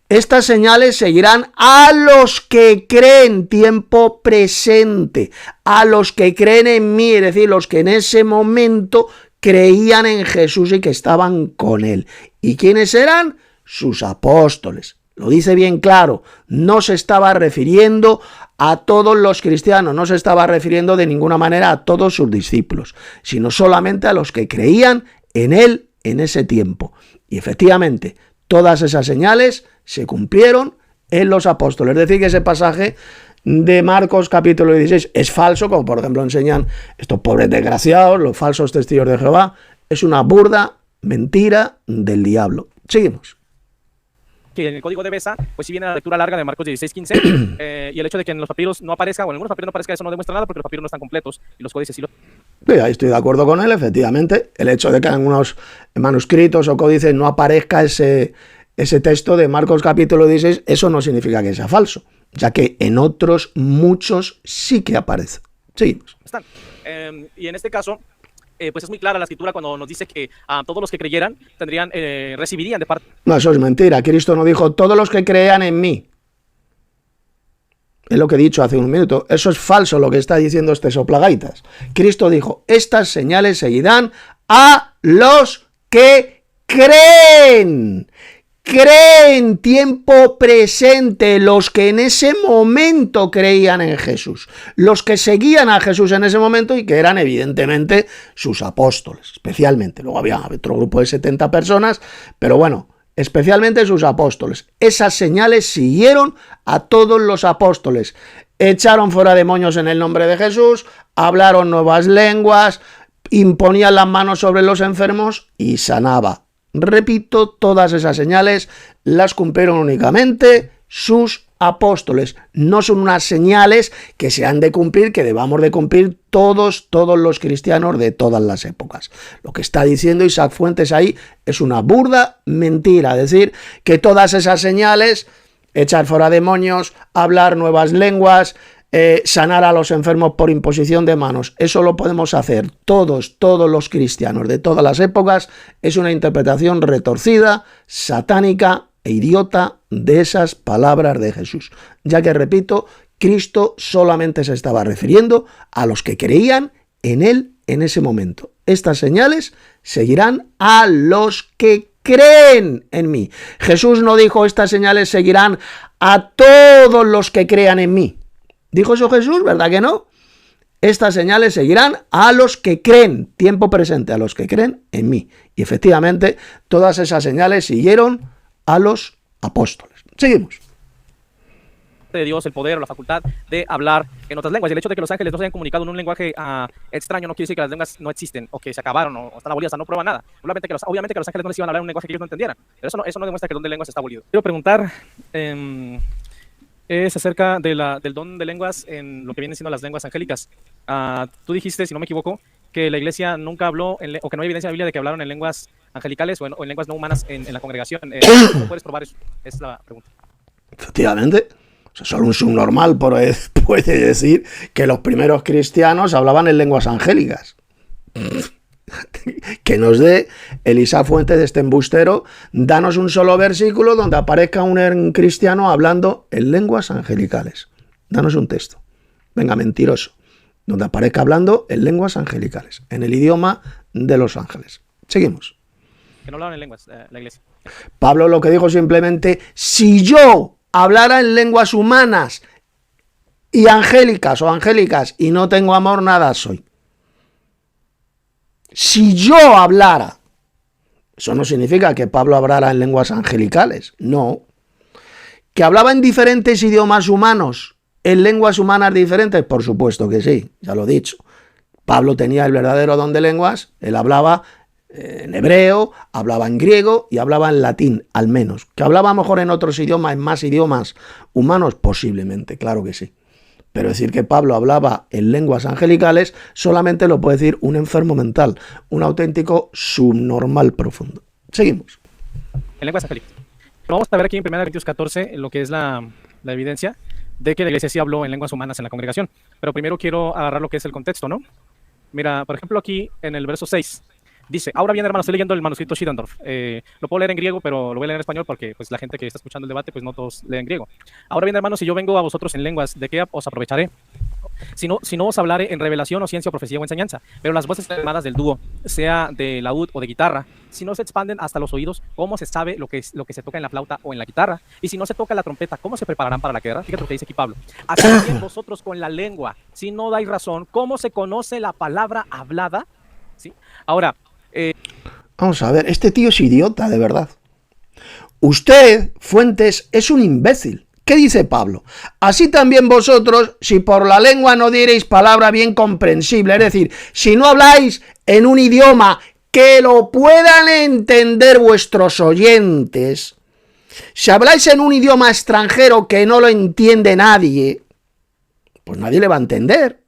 Estas señales seguirán a los que creen, tiempo presente. A los que creen en mí, es decir, los que en ese momento creían en Jesús y que estaban con él. ¿Y quiénes eran? Sus apóstoles. Lo dice bien claro, no se estaba refiriendo a todos los cristianos, no se estaba refiriendo de ninguna manera a todos sus discípulos, sino solamente a los que creían en él en ese tiempo. Y efectivamente, Todas esas señales se cumplieron en los apóstoles. Es decir, que ese pasaje de Marcos capítulo 16 es falso, como por ejemplo enseñan estos pobres desgraciados, los falsos testigos de Jehová. Es una burda mentira del diablo. Seguimos. Que en el código de Besa, pues sí viene la lectura larga de Marcos 16:15, y el hecho de que en los papiros no aparezca, o en algunos papiros no aparezca, eso no demuestra nada, porque los papiros no están completos, y los códices sí lo... Sí, ahí estoy de acuerdo con él, efectivamente. El hecho de que en algunos manuscritos o códices no aparezca ese texto de Marcos capítulo 16, eso no significa que sea falso, ya que en otros muchos sí que aparece. Seguimos. Están. Y en este caso, pues es muy clara la escritura cuando nos dice que todos los que creyeran recibirían de parte... No, eso es mentira. Cristo no dijo, todos los que crean en mí. Es lo que he dicho hace un minuto. Eso es falso lo que está diciendo este soplagaitas. Cristo dijo, estas señales seguirán a los que creen. Creen, tiempo presente, los que en ese momento creían en Jesús, los que seguían a Jesús en ese momento y que eran evidentemente sus apóstoles, especialmente. Luego había otro grupo de 70 personas, pero bueno, especialmente sus apóstoles. Esas señales siguieron a todos los apóstoles. Echaron fuera demonios en el nombre de Jesús, hablaron nuevas lenguas, imponían las manos sobre los enfermos y sanaba. Repito, todas esas señales las cumplieron únicamente sus apóstoles. No son unas señales que se han de cumplir, que debamos de cumplir todos los cristianos de todas las épocas. Lo que está diciendo Isaac Fuentes ahí es una burda mentira. Decir que todas esas señales, echar fuera demonios, hablar nuevas lenguas, sanar a los enfermos por imposición de manos, eso lo podemos hacer todos los cristianos de todas las épocas. Es una interpretación retorcida, satánica e idiota de esas palabras de Jesús, ya que, repito, Cristo solamente se estaba refiriendo a los que creían en él en ese momento. Estas señales seguirán a los que creen en mí. Jesús no dijo, estas señales seguirán a todos los que crean en mí. ¿Dijo eso Jesús? ¿Verdad que no? Estas señales seguirán a los que creen, tiempo presente, a los que creen en mí. Y efectivamente, todas esas señales siguieron a los apóstoles. Seguimos. De Dios, el poder o la facultad de hablar en otras lenguas. Y el hecho de que los ángeles no se hayan comunicado en un lenguaje extraño no quiere decir que las lenguas no existen o que se acabaron o están abolidas, no prueba nada. Obviamente que los ángeles no les iban a hablar en un lenguaje que ellos no entendieran. Pero eso no demuestra que el don de lenguas está abolido. Quiero preguntar... es acerca del don de lenguas en lo que vienen siendo las lenguas angélicas. Tú dijiste, si no me equivoco, que la iglesia nunca habló, o que no hay evidencia en la Biblia de que hablaron en lenguas angelicales o en lenguas no humanas en la congregación. ¿Cómo puedes probar eso? Es la pregunta. Efectivamente. O sea, solo un subnormal puede decir que los primeros cristianos hablaban en lenguas angélicas. Que nos dé Isaac Fuentes de este embustero, danos un solo versículo donde aparezca un cristiano hablando en lenguas angelicales. Danos un texto. Venga, mentiroso. Donde aparezca hablando en lenguas angelicales, en el idioma de los ángeles. Seguimos. Que no hablaban en lenguas, la iglesia. Pablo lo que dijo simplemente, si yo hablara en lenguas humanas y angélicas y no tengo amor, nada soy. Si yo hablara, eso no significa que Pablo hablara en lenguas angelicales, no. ¿Que hablaba en diferentes idiomas humanos, en lenguas humanas diferentes? Por supuesto que sí, ya lo he dicho. Pablo tenía el verdadero don de lenguas, él hablaba en hebreo, hablaba en griego y hablaba en latín, al menos. ¿Que hablaba a lo mejor en otros idiomas, en más idiomas humanos? Posiblemente, claro que sí. Pero decir que Pablo hablaba en lenguas angelicales solamente lo puede decir un enfermo mental, un auténtico subnormal profundo. Seguimos. En lenguas angélicas. Vamos a ver aquí en 1 Corintios 14 lo que es la evidencia de que la iglesia sí habló en lenguas humanas en la congregación. Pero primero quiero agarrar lo que es el contexto, ¿no? Mira, por ejemplo, aquí en el verso 6. Dice, ahora bien, hermanos, estoy leyendo el manuscrito Schindendorf. Lo puedo leer en griego, pero lo voy a leer en español porque pues, la gente que está escuchando el debate, pues no todos leen griego. Ahora bien, hermanos, si yo vengo a vosotros en lenguas, ¿de qué os aprovecharé? Si no os hablaré en revelación o ciencia o profecía o enseñanza, pero las voces llamadas del dúo, sea de laúd o de guitarra, si no se expanden hasta los oídos, ¿cómo se sabe lo que se toca en la flauta o en la guitarra? Y si no se toca la trompeta, ¿cómo se prepararán para la guerra? Fíjate lo que dice aquí Pablo. Así también vosotros con la lengua, si no dais razón, ¿cómo se conoce la palabra hablada? ¿Sí? Ahora... Vamos a ver, este tío es idiota, de verdad. Usted, Fuentes, es un imbécil. ¿Qué dice Pablo? Así también vosotros, si por la lengua no diereis palabra bien comprensible, es decir, si no habláis en un idioma que lo puedan entender vuestros oyentes, si habláis en un idioma extranjero que no lo entiende nadie, pues nadie le va a entender.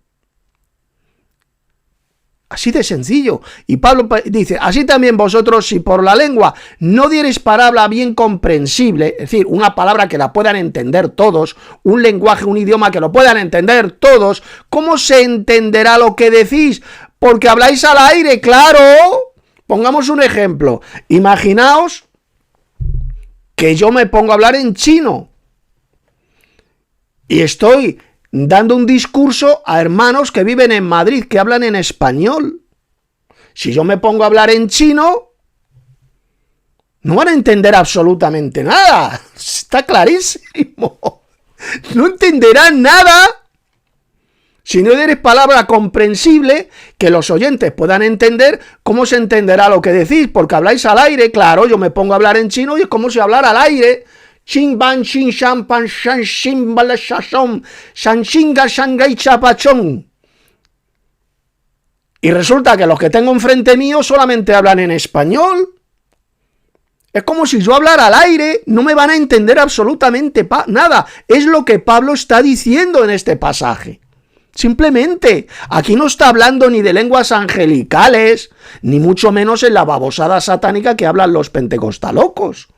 Así de sencillo. Y Pablo dice, así también vosotros, si por la lengua no diereis palabra bien comprensible, es decir, una palabra que la puedan entender todos, un lenguaje, un idioma que lo puedan entender todos, ¿cómo se entenderá lo que decís? Porque habláis al aire, claro. Pongamos un ejemplo. Imaginaos que yo me pongo a hablar en chino y estoy dando un discurso a hermanos que viven en Madrid, que hablan en español. Si yo me pongo a hablar en chino, no van a entender absolutamente nada. Está clarísimo. No entenderán nada. Si no eres palabra comprensible, que los oyentes puedan entender, ¿cómo se entenderá lo que decís? Porque habláis al aire, claro, yo me pongo a hablar en chino y es como si hablara al aire. Chin ban chin shan pan shan shin bala shashom shan chinga shangai chapachón. Y resulta que los que tengo enfrente mío solamente hablan en español. Es como si yo hablara al aire, no me van a entender absolutamente nada. Es lo que Pablo está diciendo en este pasaje. Simplemente, aquí no está hablando ni de lenguas angelicales, ni mucho menos en la babosada satánica que hablan los pentecostalocos,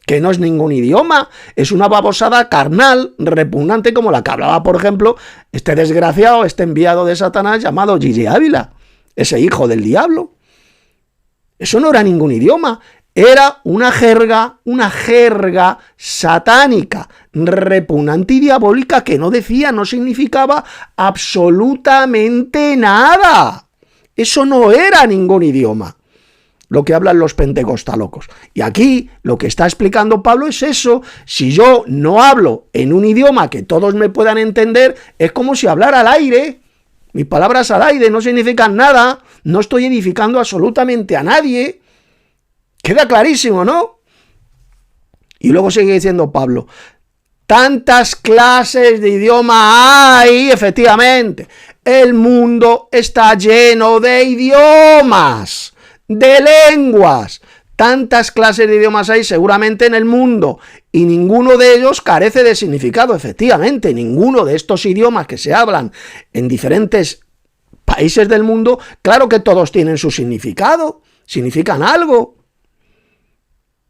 que no es ningún idioma, es una babosada carnal, repugnante, como la que hablaba, por ejemplo, este desgraciado, este enviado de Satanás llamado Gigi Ávila, ese hijo del diablo. Eso no era ningún idioma, era una jerga satánica, repugnante y diabólica que no decía, no significaba absolutamente nada. Eso no era ningún idioma, lo que hablan los pentecostalocos. Y aquí lo que está explicando Pablo es eso. Si yo no hablo en un idioma que todos me puedan entender, es como si hablara al aire. Mis palabras al aire no significan nada, no estoy edificando absolutamente a nadie. Queda clarísimo, ¿no? Y luego sigue diciendo Pablo, tantas clases de idioma hay, efectivamente. El mundo está lleno de idiomas, de lenguas. Tantas clases de idiomas hay seguramente en el mundo y ninguno de ellos carece de significado. Efectivamente, ninguno de estos idiomas que se hablan en diferentes países del mundo, claro que todos tienen su significado, significan algo.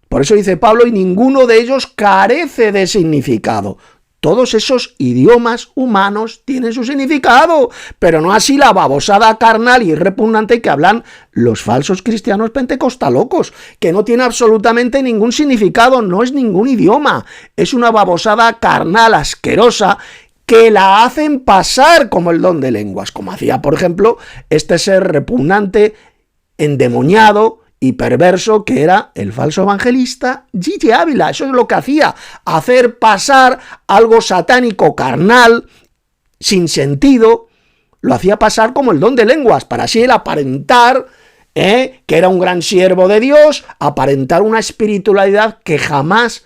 Por eso dice Pablo, y ninguno de ellos carece de significado. Todos esos idiomas humanos tienen su significado, pero no así la babosada carnal y repugnante que hablan los falsos cristianos pentecostalocos, que no tiene absolutamente ningún significado, no es ningún idioma, es una babosada carnal asquerosa que la hacen pasar como el don de lenguas, como hacía, por ejemplo, este ser repugnante, endemoniado y perverso que era el falso evangelista Gigi Ávila. Eso es lo que hacía, hacer pasar algo satánico, carnal, sin sentido, lo hacía pasar como el don de lenguas, para así él aparentar que era un gran siervo de Dios, aparentar una espiritualidad que jamás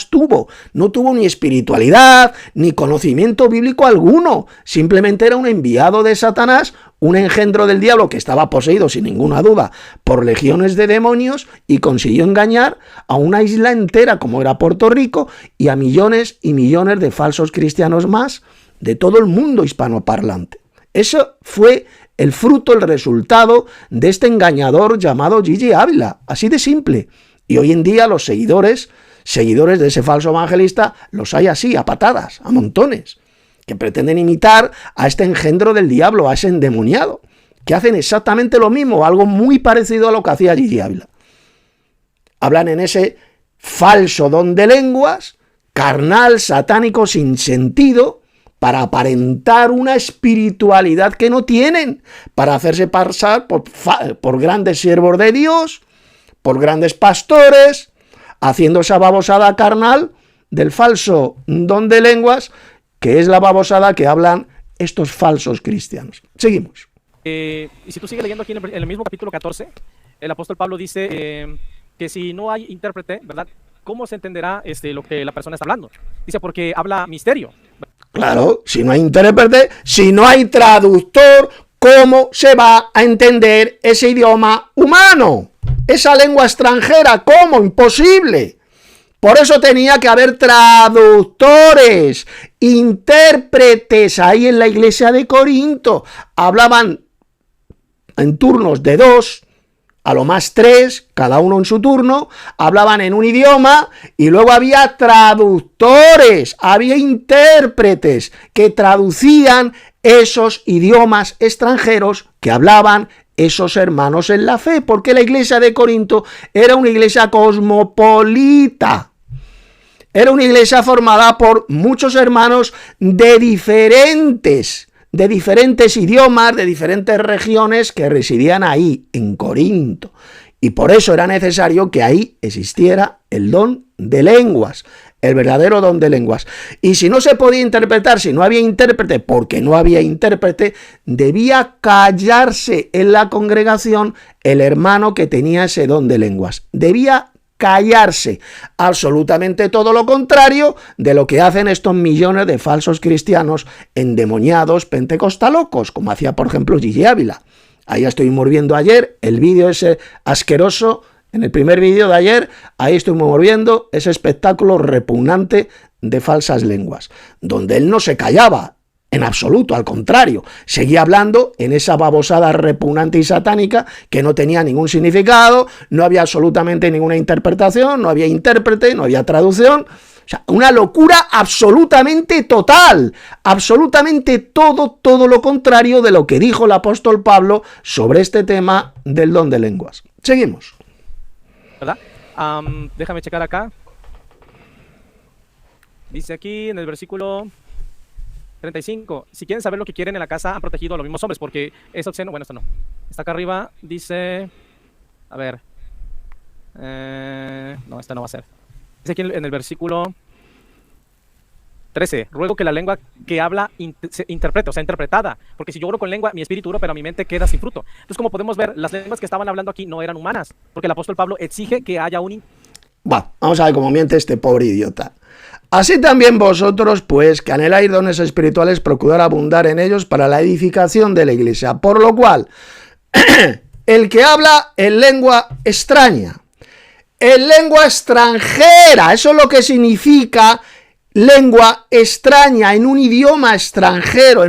tuvo. No tuvo ni espiritualidad, ni conocimiento bíblico alguno. Simplemente era un enviado de Satanás, un engendro del diablo que estaba poseído, sin ninguna duda, por legiones de demonios y consiguió engañar a una isla entera como era Puerto Rico y a millones y millones de falsos cristianos más de todo el mundo hispanoparlante. Eso fue el fruto, el resultado de este engañador llamado Gigi Ávila. Así de simple. Y hoy en día los seguidores de ese falso evangelista los hay así, a patadas, a montones, que pretenden imitar a este engendro del diablo, a ese endemoniado, que hacen exactamente lo mismo, algo muy parecido a lo que hacía Gigi Ávila. Hablan en ese falso don de lenguas, carnal, satánico, sin sentido, para aparentar una espiritualidad que no tienen, para hacerse pasar por grandes siervos de Dios, por grandes pastores, haciendo esa babosada carnal del falso don de lenguas, que es la babosada que hablan estos falsos cristianos. Seguimos. Y si tú sigues leyendo aquí en el mismo capítulo 14, el apóstol Pablo dice que si no hay intérprete, ¿verdad? ¿Cómo se entenderá lo que la persona está hablando? Dice, porque habla misterio. Claro, si no hay intérprete, si no hay traductor, ¿cómo se va a entender ese idioma humano? Esa lengua extranjera, ¿cómo? Imposible. Por eso tenía que haber traductores, intérpretes. Ahí en la iglesia de Corinto hablaban en turnos de 2, a lo más 3, cada uno en su turno, hablaban en un idioma y luego había traductores, había intérpretes que traducían esos idiomas extranjeros que hablaban esos hermanos en la fe, porque la iglesia de Corinto era una iglesia cosmopolita. Era una iglesia formada por muchos hermanos de diferentes idiomas, de diferentes regiones que residían ahí, en Corinto. Y por eso era necesario que ahí existiera el don de lenguas, el verdadero don de lenguas. Y si no se podía interpretar, si no había intérprete, porque no había intérprete, debía callarse en la congregación el hermano que tenía ese don de lenguas. Debía callarse, absolutamente todo lo contrario de lo que hacen estos millones de falsos cristianos endemoniados pentecostalocos, como hacía por ejemplo Gigi Ávila. Ahí estuvimos viendo ayer el vídeo ese asqueroso, en el primer vídeo de ayer, ahí estuvimos viendo ese espectáculo repugnante de falsas lenguas, donde él no se callaba en absoluto, al contrario, seguía hablando en esa babosada repugnante y satánica que no tenía ningún significado, no había absolutamente ninguna interpretación, no había intérprete, no había traducción. O sea, una locura absolutamente total, absolutamente todo lo contrario de lo que dijo el apóstol Pablo sobre este tema del don de lenguas. Seguimos. ¿Verdad? Déjame checar acá. Dice aquí en el versículo 35, si quieren saber lo que quieren en la casa, han protegido a los mismos hombres, porque es obsceno. Bueno, esto no. Está acá arriba, dice, a ver, no, esta no va a ser. Dice aquí en el versículo 13, ruego que la lengua que habla se interprete, o sea, interpretada, porque si yo oro con lengua, mi espíritu oro, pero mi mente queda sin fruto. Entonces, como podemos ver, las lenguas que estaban hablando aquí no eran humanas, porque el apóstol Pablo exige que haya un... Bueno, vamos a ver cómo miente este pobre idiota. Así también vosotros, pues, que anheláis dones espirituales, procurad abundar en ellos para la edificación de la iglesia. Por lo cual, el que habla en lengua extraña, en lengua extranjera, eso es lo que significa lengua extraña, en un idioma extranjero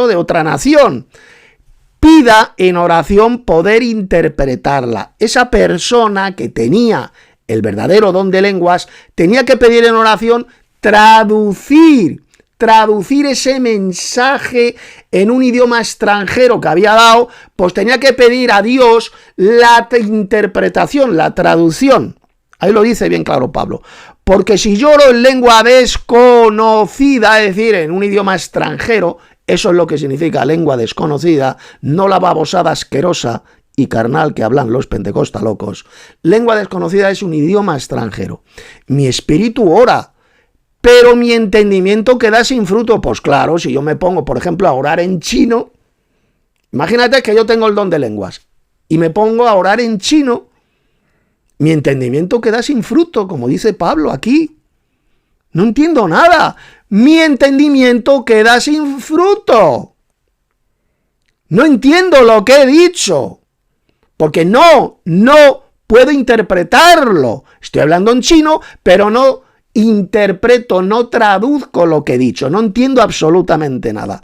de otra nación, pida en oración poder interpretarla. Esa persona que tenía el verdadero don de lenguas tenía que pedir en oración traducir ese mensaje en un idioma extranjero que había dado, pues tenía que pedir a Dios la interpretación, la traducción. Ahí lo dice bien claro Pablo. Porque si yo oro en lengua desconocida, es decir, en un idioma extranjero, eso es lo que significa lengua desconocida, no la babosada asquerosa y carnal que hablan los pentecostalocos. Lengua desconocida es un idioma extranjero. Mi espíritu ora, pero mi entendimiento queda sin fruto. Pues claro, si yo me pongo, por ejemplo, a orar en chino, imagínate que yo tengo el don de lenguas y me pongo a orar en chino, mi entendimiento queda sin fruto, como dice Pablo aquí. No entiendo nada. Mi entendimiento queda sin fruto. No entiendo lo que he dicho. Porque no puedo interpretarlo. Estoy hablando en chino, pero no interpreto, no traduzco lo que he dicho. No entiendo absolutamente nada.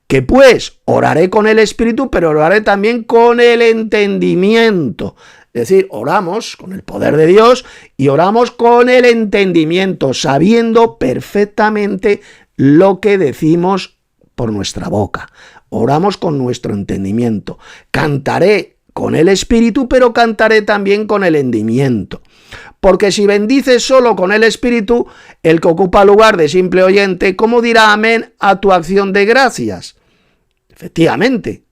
Que pues oraré con el espíritu, pero oraré también con el entendimiento. Es decir, oramos con el poder de Dios y oramos con el entendimiento, sabiendo perfectamente lo que decimos por nuestra boca. Oramos con nuestro entendimiento. Cantaré con el espíritu, pero cantaré también con el entendimiento. Porque si bendices solo con el espíritu, el que ocupa lugar de simple oyente, ¿cómo dirá amén a tu acción de gracias? Efectivamente.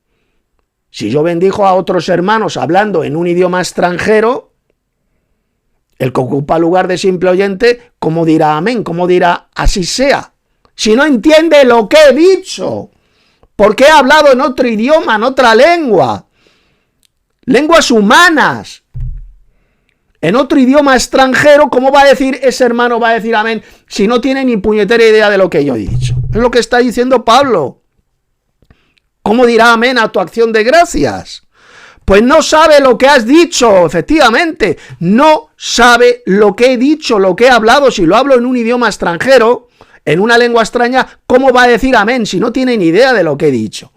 Si yo bendijo a otros hermanos hablando en un idioma extranjero, el que ocupa lugar de simple oyente, ¿cómo dirá amén? ¿Cómo dirá así sea? Si no entiende lo que he dicho, porque he hablado en otro idioma, en otra lengua, lenguas humanas. en otro idioma extranjero, ¿cómo va a decir ese hermano, va a decir amén, si no tiene ni puñetera idea de lo que yo he dicho? Es lo que está diciendo Pablo. ¿Cómo dirá amén a tu acción de gracias? Pues no sabe lo que has dicho, efectivamente. No sabe lo que he dicho, lo que he hablado. Si lo hablo en un idioma extranjero, en una lengua extraña, ¿cómo va a decir amén si no tiene ni idea de lo que he dicho?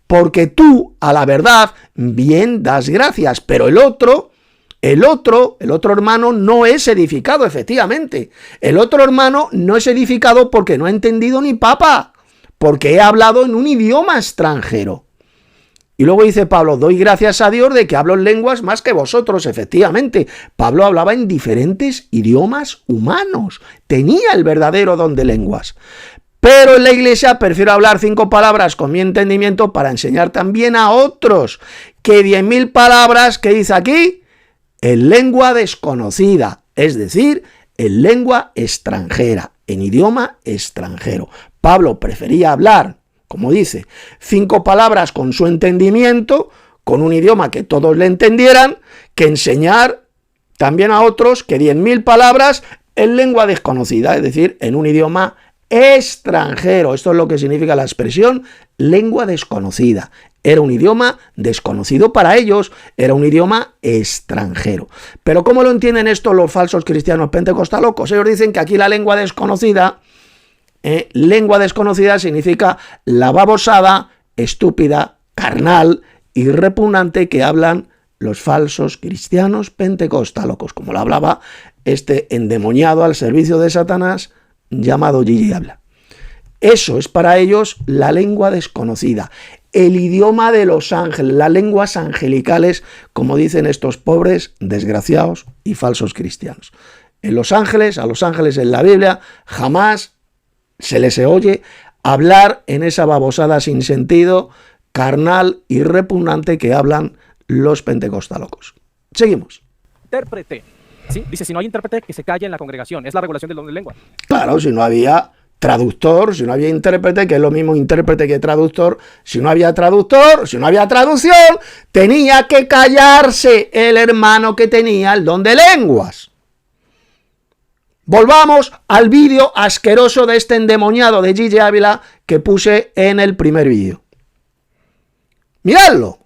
Porque tú, a la verdad, bien das gracias, pero el otro hermano no es edificado, efectivamente. El otro hermano no es edificado porque no ha entendido ni papa, porque he hablado en un idioma extranjero. Y luego dice Pablo, doy gracias a Dios de que hablo en lenguas más que vosotros, efectivamente. Pablo hablaba en diferentes idiomas humanos, tenía el verdadero don de lenguas. Pero en la iglesia prefiero hablar 5 palabras con mi entendimiento para enseñar también a otros que 10.000 palabras que dice aquí en lengua desconocida, es decir, en lengua extranjera, en idioma extranjero. Pablo prefería hablar, como dice, 5 palabras con su entendimiento, con un idioma que todos le entendieran, que enseñar también a otros que 10.000 palabras en lengua desconocida, es decir, en un idioma extranjero. Esto es lo que significa la expresión lengua desconocida. Era un idioma desconocido para ellos, era un idioma extranjero. Pero ¿cómo lo entienden esto los falsos cristianos pentecostalocos? Ellos dicen que aquí la lengua desconocida significa la babosada, estúpida, carnal y repugnante que hablan los falsos cristianos pentecostalocos, como lo hablaba este endemoniado al servicio de Satanás llamado Gigi Habla. Eso es para ellos la lengua desconocida, el idioma de los ángeles, las lenguas angelicales, como dicen estos pobres, desgraciados y falsos cristianos. A los ángeles en la Biblia jamás se les oye hablar en esa babosada sin sentido, carnal y repugnante que hablan los pentecostalocos. Seguimos. Intérprete. ¿Sí? Dice, si no hay intérprete, que se calle en la congregación. Es la regulación del don de lengua. Claro, si no había traductor, si no había intérprete, que es lo mismo intérprete que traductor, si no había traductor, si no había traducción, tenía que callarse el hermano que tenía el don de lenguas. Volvamos al vídeo asqueroso de este endemoniado de Gigi Ávila que puse en el primer vídeo. Miradlo.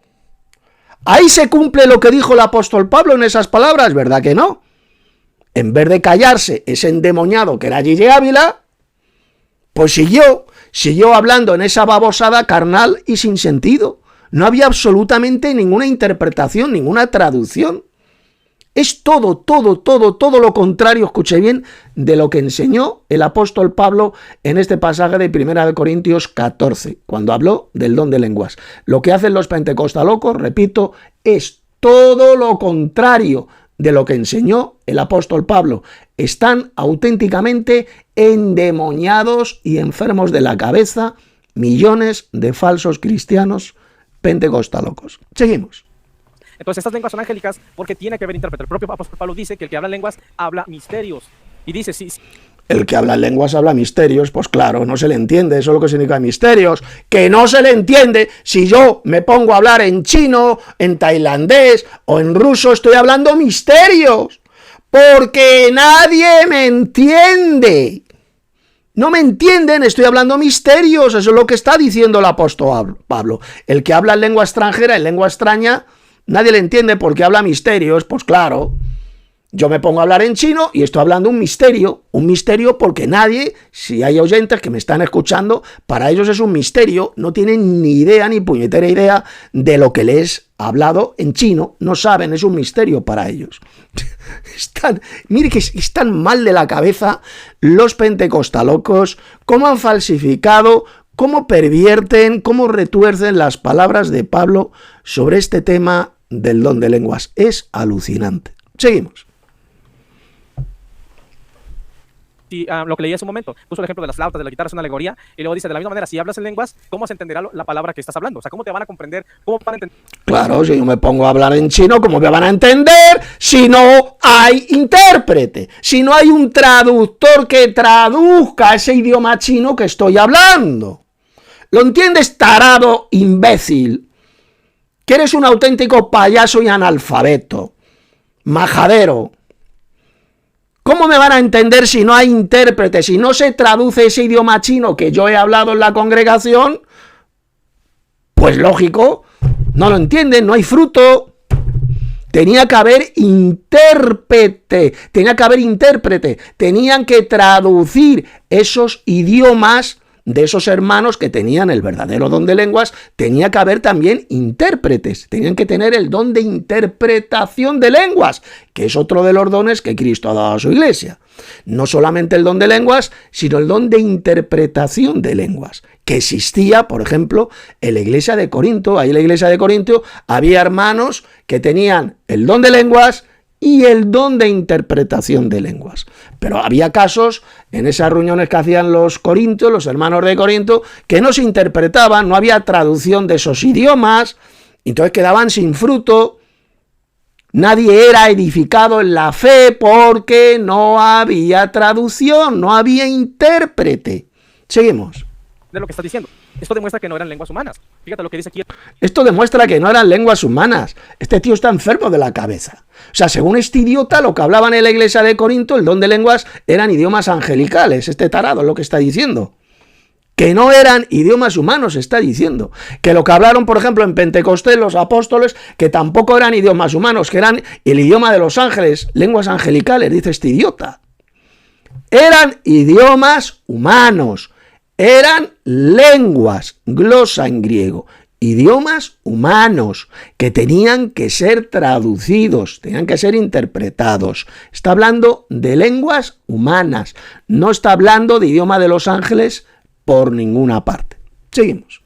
Ahí se cumple lo que dijo el apóstol Pablo en esas palabras, ¿verdad que no? En vez de callarse ese endemoniado que era Gigi Ávila, pues siguió hablando en esa babosada carnal y sin sentido. No había absolutamente ninguna interpretación, ninguna traducción. Es todo lo contrario, escuche bien, de lo que enseñó el apóstol Pablo en este pasaje de 1 Corintios 14, cuando habló del don de lenguas. Lo que hacen los pentecostalocos, repito, es todo lo contrario de lo que enseñó el apóstol Pablo. Están auténticamente endemoniados y enfermos de la cabeza millones de falsos cristianos pentecostalocos. Seguimos. Entonces estas lenguas son angélicas porque tiene que haber intérprete. El propio apóstol Pablo dice que el que habla lenguas habla misterios. Y dice, sí. El que habla lenguas habla misterios, pues claro, no se le entiende, eso es lo que significa misterios, que no se le entiende. Si yo me pongo a hablar en chino, en tailandés o en ruso, estoy hablando misterios, porque nadie me entiende. No me entienden, estoy hablando misterios, eso es lo que está diciendo el apóstol Pablo. El que habla en lengua extranjera, en lengua extraña, nadie le entiende porque habla misterios, pues claro. Yo me pongo a hablar en chino y estoy hablando un misterio porque nadie, si hay oyentes que me están escuchando, para ellos es un misterio, no tienen ni idea, ni puñetera idea de lo que les he hablado en chino, no saben, es un misterio para ellos. Mire que están mal de la cabeza los pentecostalocos, cómo han falsificado, cómo pervierten, cómo retuercen las palabras de Pablo sobre este tema del don de lenguas. Es alucinante. Seguimos. Lo que leí hace un momento, puso el ejemplo de las flautas, de la guitarra, es una alegoría, y luego dice, de la misma manera, si hablas en lenguas, ¿cómo se entenderá la palabra que estás hablando? O sea, ¿cómo te van a comprender? ¿Cómo van a entender? Claro, si yo me pongo a hablar en chino, ¿cómo me van a entender si no hay intérprete? Si no hay un traductor que traduzca ese idioma chino que estoy hablando. ¿Lo entiendes, tarado imbécil? Que eres un auténtico payaso y analfabeto. majadero. ¿Cómo me van a entender si no hay intérprete, si no se traduce ese idioma chino que yo he hablado en la congregación? Pues lógico, no lo entienden, no hay fruto. Tenía que haber intérprete, tenían que traducir esos idiomas de esos hermanos que tenían el verdadero don de lenguas. Tenía que haber también intérpretes, tenían que tener el don de interpretación de lenguas, que es otro de los dones que Cristo ha dado a su iglesia. No solamente el don de lenguas, sino el don de interpretación de lenguas, que existía, por ejemplo, en la iglesia de Corinto. Ahí en la iglesia de Corinto había hermanos que tenían el don de lenguas y el don de interpretación de lenguas. Pero había casos en esas reuniones que hacían los corintios, los hermanos de Corinto, que no se interpretaban, no había traducción de esos idiomas, entonces quedaban sin fruto. Nadie era edificado en la fe porque no había traducción, no había intérprete. Seguimos. De lo que estás diciendo. Esto demuestra que no eran lenguas humanas. Fíjate lo que dice aquí. Esto demuestra que no eran lenguas humanas. Este tío está enfermo de la cabeza. O sea, según este idiota, lo que hablaban en la iglesia de Corinto, el don de lenguas eran idiomas angelicales. Este tarado es lo que está diciendo. Que no eran idiomas humanos, está diciendo. Que lo que hablaron, por ejemplo, en Pentecostés los apóstoles, que tampoco eran idiomas humanos, que eran el idioma de los ángeles, lenguas angelicales, dice este idiota. Eran idiomas humanos. Eran lenguas, glosa en griego, idiomas humanos que tenían que ser traducidos, tenían que ser interpretados. Está hablando de lenguas humanas, no está hablando de idioma de los ángeles por ninguna parte. Seguimos.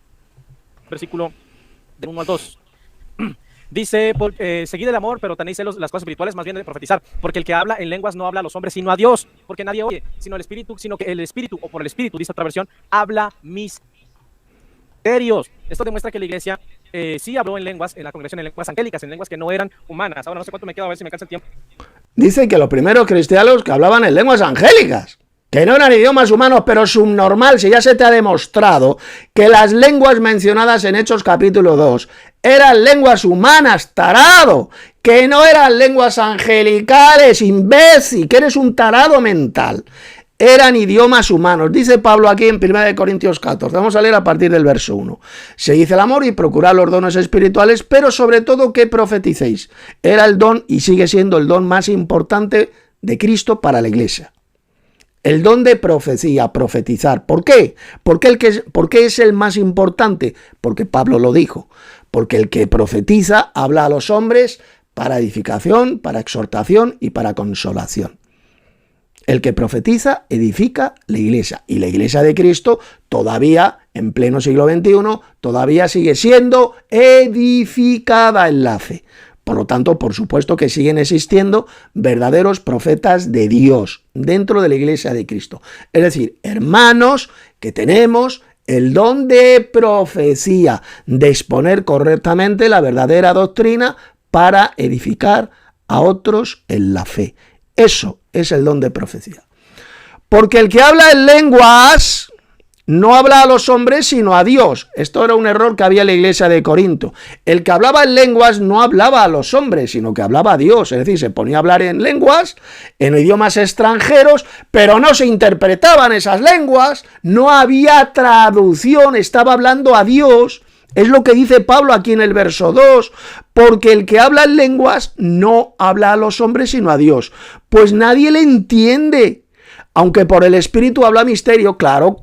Versículo de 1 al 2. Dice, seguid el amor, pero tenéis celos las cosas espirituales, más bien de profetizar, porque el que habla en lenguas no habla a los hombres, sino a Dios, porque nadie oye, sino que el Espíritu, o por el Espíritu, dice otra versión, habla misterios. Esto demuestra que la iglesia sí habló en lenguas, en la congregación, en lenguas angélicas, en lenguas que no eran humanas. Ahora no sé cuánto me queda, a ver si me alcanza el tiempo. Dice que los primeros cristianos que hablaban en lenguas angélicas, que no eran idiomas humanos, pero subnormal, si ya se te ha demostrado que las lenguas mencionadas en Hechos capítulo 2 eran lenguas humanas, tarado, que no eran lenguas angelicales, imbécil, que eres un tarado mental. Eran idiomas humanos. Dice Pablo aquí en 1 Corintios 14. Vamos a leer a partir del verso 1. Seguid el amor y procurad los dones espirituales, pero sobre todo que profeticéis. Era el don y sigue siendo el don más importante de Cristo para la iglesia. El don de profecía, profetizar. ¿Por qué? ¿Por qué es el más importante? Porque Pablo lo dijo. Porque el que profetiza habla a los hombres para edificación, para exhortación y para consolación. El que profetiza edifica la iglesia. Y la iglesia de Cristo todavía, en pleno siglo XXI, todavía sigue siendo edificada en la fe. Por lo tanto, por supuesto que siguen existiendo verdaderos profetas de Dios dentro de la iglesia de Cristo. Es decir, hermanos que tenemos el don de profecía, de exponer correctamente la verdadera doctrina para edificar a otros en la fe. Eso es el don de profecía. Porque el que habla en lenguas no habla a los hombres sino a Dios. Esto era un error que había en la iglesia de Corinto. El que hablaba en lenguas no hablaba a los hombres, sino que hablaba a Dios. Es decir, se ponía a hablar en lenguas, en idiomas extranjeros, pero no se interpretaban esas lenguas, no había traducción, estaba hablando a Dios. Es lo que dice Pablo aquí en el verso 2, porque el que habla en lenguas no habla a los hombres sino a Dios. Pues nadie le entiende, aunque por el Espíritu habla misterio. Claro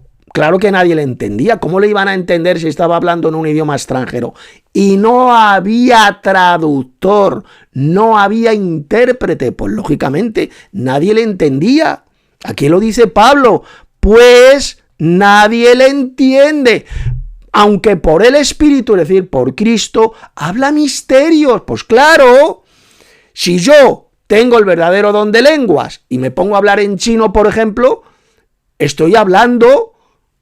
que nadie le entendía. ¿Cómo le iban a entender si estaba hablando en un idioma extranjero? Y no había traductor, no había intérprete. Pues lógicamente nadie le entendía. Aquí lo dice Pablo, pues nadie le entiende. Aunque por el Espíritu, es decir, por Cristo, habla misterios. Pues claro, si yo tengo el verdadero don de lenguas y me pongo a hablar en chino, por ejemplo, estoy hablando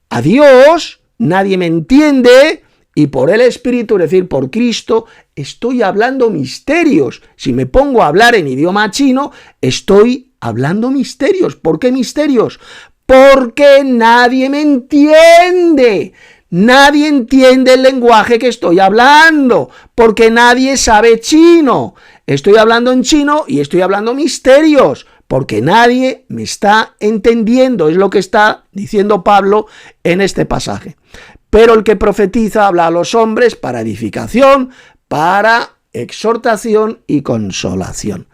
a Dios, nadie me entiende, y por el Espíritu, es decir, por Cristo, estoy hablando misterios. Si me pongo a hablar en idioma chino, estoy hablando misterios. ¿Por qué misterios? Porque nadie me entiende. Nadie entiende el lenguaje que estoy hablando, porque nadie sabe chino. estoy hablando en chino y estoy hablando misterios, porque nadie me está entendiendo, es lo que está diciendo Pablo en este pasaje. Pero el que profetiza habla a los hombres para edificación, para exhortación y consolación.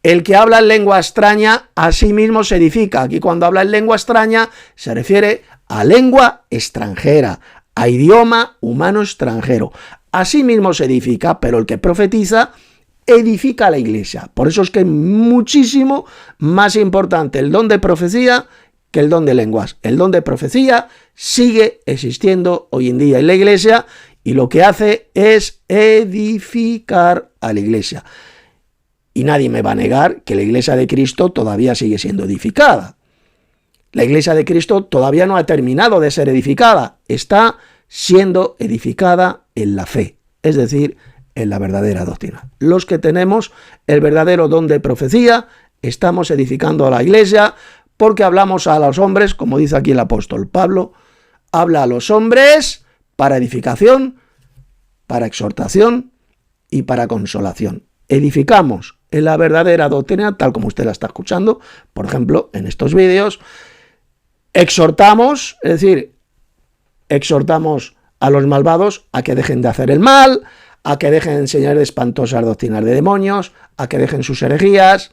El que habla en lengua extraña a sí mismo se edifica. Aquí cuando habla en lengua extraña se refiere a lengua extranjera, a idioma humano extranjero. A sí mismo se edifica, pero el que profetiza edifica a la iglesia. Por eso es que es muchísimo más importante el don de profecía que el don de lenguas. El don de profecía sigue existiendo hoy en día en la iglesia y lo que hace es edificar a la iglesia. Y nadie me va a negar que la iglesia de Cristo todavía sigue siendo edificada. La iglesia de Cristo todavía no ha terminado de ser edificada. Está siendo edificada en la fe, es decir, en la verdadera doctrina. Los que tenemos el verdadero don de profecía, estamos edificando a la iglesia porque hablamos a los hombres, como dice aquí el apóstol Pablo, habla a los hombres para edificación, para exhortación y para consolación. Edificamos en la verdadera doctrina, tal como usted la está escuchando, por ejemplo, en estos vídeos. Exhortamos, es decir, exhortamos a los malvados a que dejen de hacer el mal, a que dejen de enseñar espantosas doctrinas de demonios, a que dejen sus herejías,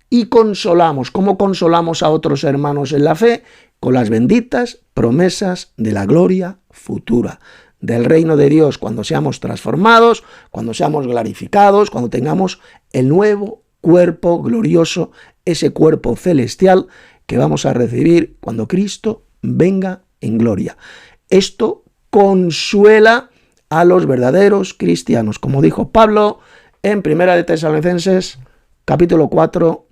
y consolamos. ¿Cómo consolamos a otros hermanos en la fe? Con las benditas promesas de la gloria futura, del reino de Dios, cuando seamos transformados, cuando seamos glorificados, cuando tengamos el nuevo cuerpo glorioso, ese cuerpo celestial que vamos a recibir cuando Cristo venga en gloria. Esto consuela a los verdaderos cristianos, como dijo Pablo en 1 de Tesalonicenses, capítulo 4,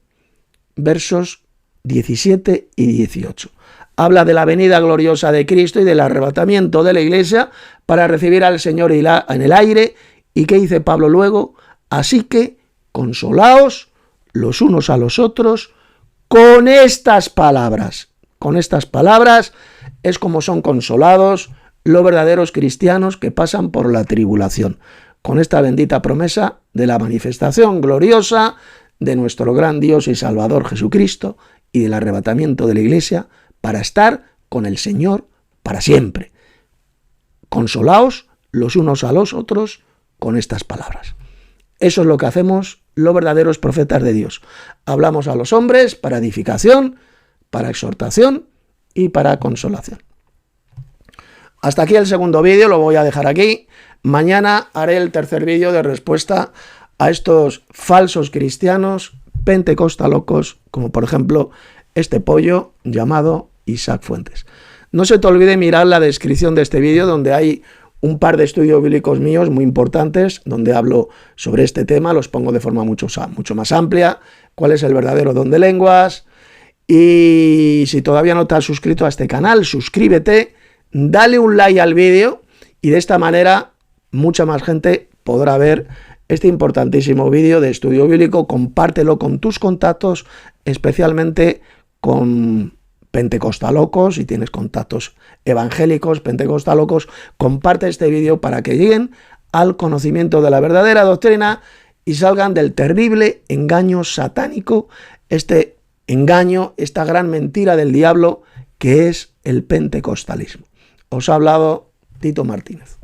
versos 17 y 18. Habla de la venida gloriosa de Cristo y del arrebatamiento de la iglesia para recibir al Señor en el aire. ¿Y qué dice Pablo luego? Así que consolaos los unos a los otros con estas palabras. Con estas palabras es como son consolados los verdaderos cristianos que pasan por la tribulación, con esta bendita promesa de la manifestación gloriosa de nuestro gran Dios y Salvador Jesucristo y del arrebatamiento de la iglesia para estar con el Señor para siempre. Consolaos los unos a los otros con estas palabras. Eso es lo que hacemos los verdaderos profetas de Dios. Hablamos a los hombres para edificación, para exhortación y para consolación. Hasta aquí el segundo vídeo, lo voy a dejar aquí. Mañana haré el tercer vídeo de respuesta a estos falsos cristianos pentecostalocos, como por ejemplo este pollo llamado Isaac Fuentes. No se te olvide mirar la descripción de este vídeo, donde hay un par de estudios bíblicos míos muy importantes, donde hablo sobre este tema, los pongo de forma mucho más amplia, cuál es el verdadero don de lenguas. Y si todavía no te has suscrito a este canal, suscríbete, dale un like al vídeo y de esta manera mucha más gente podrá ver este importantísimo vídeo de estudio bíblico. Compártelo con tus contactos, especialmente con pentecostalocos. Si tienes contactos evangélicos, pentecostalocos, comparte este vídeo para que lleguen al conocimiento de la verdadera doctrina y salgan del terrible engaño satánico, este engaño, esta gran mentira del diablo que es el pentecostalismo. Os ha hablado Tito Martínez.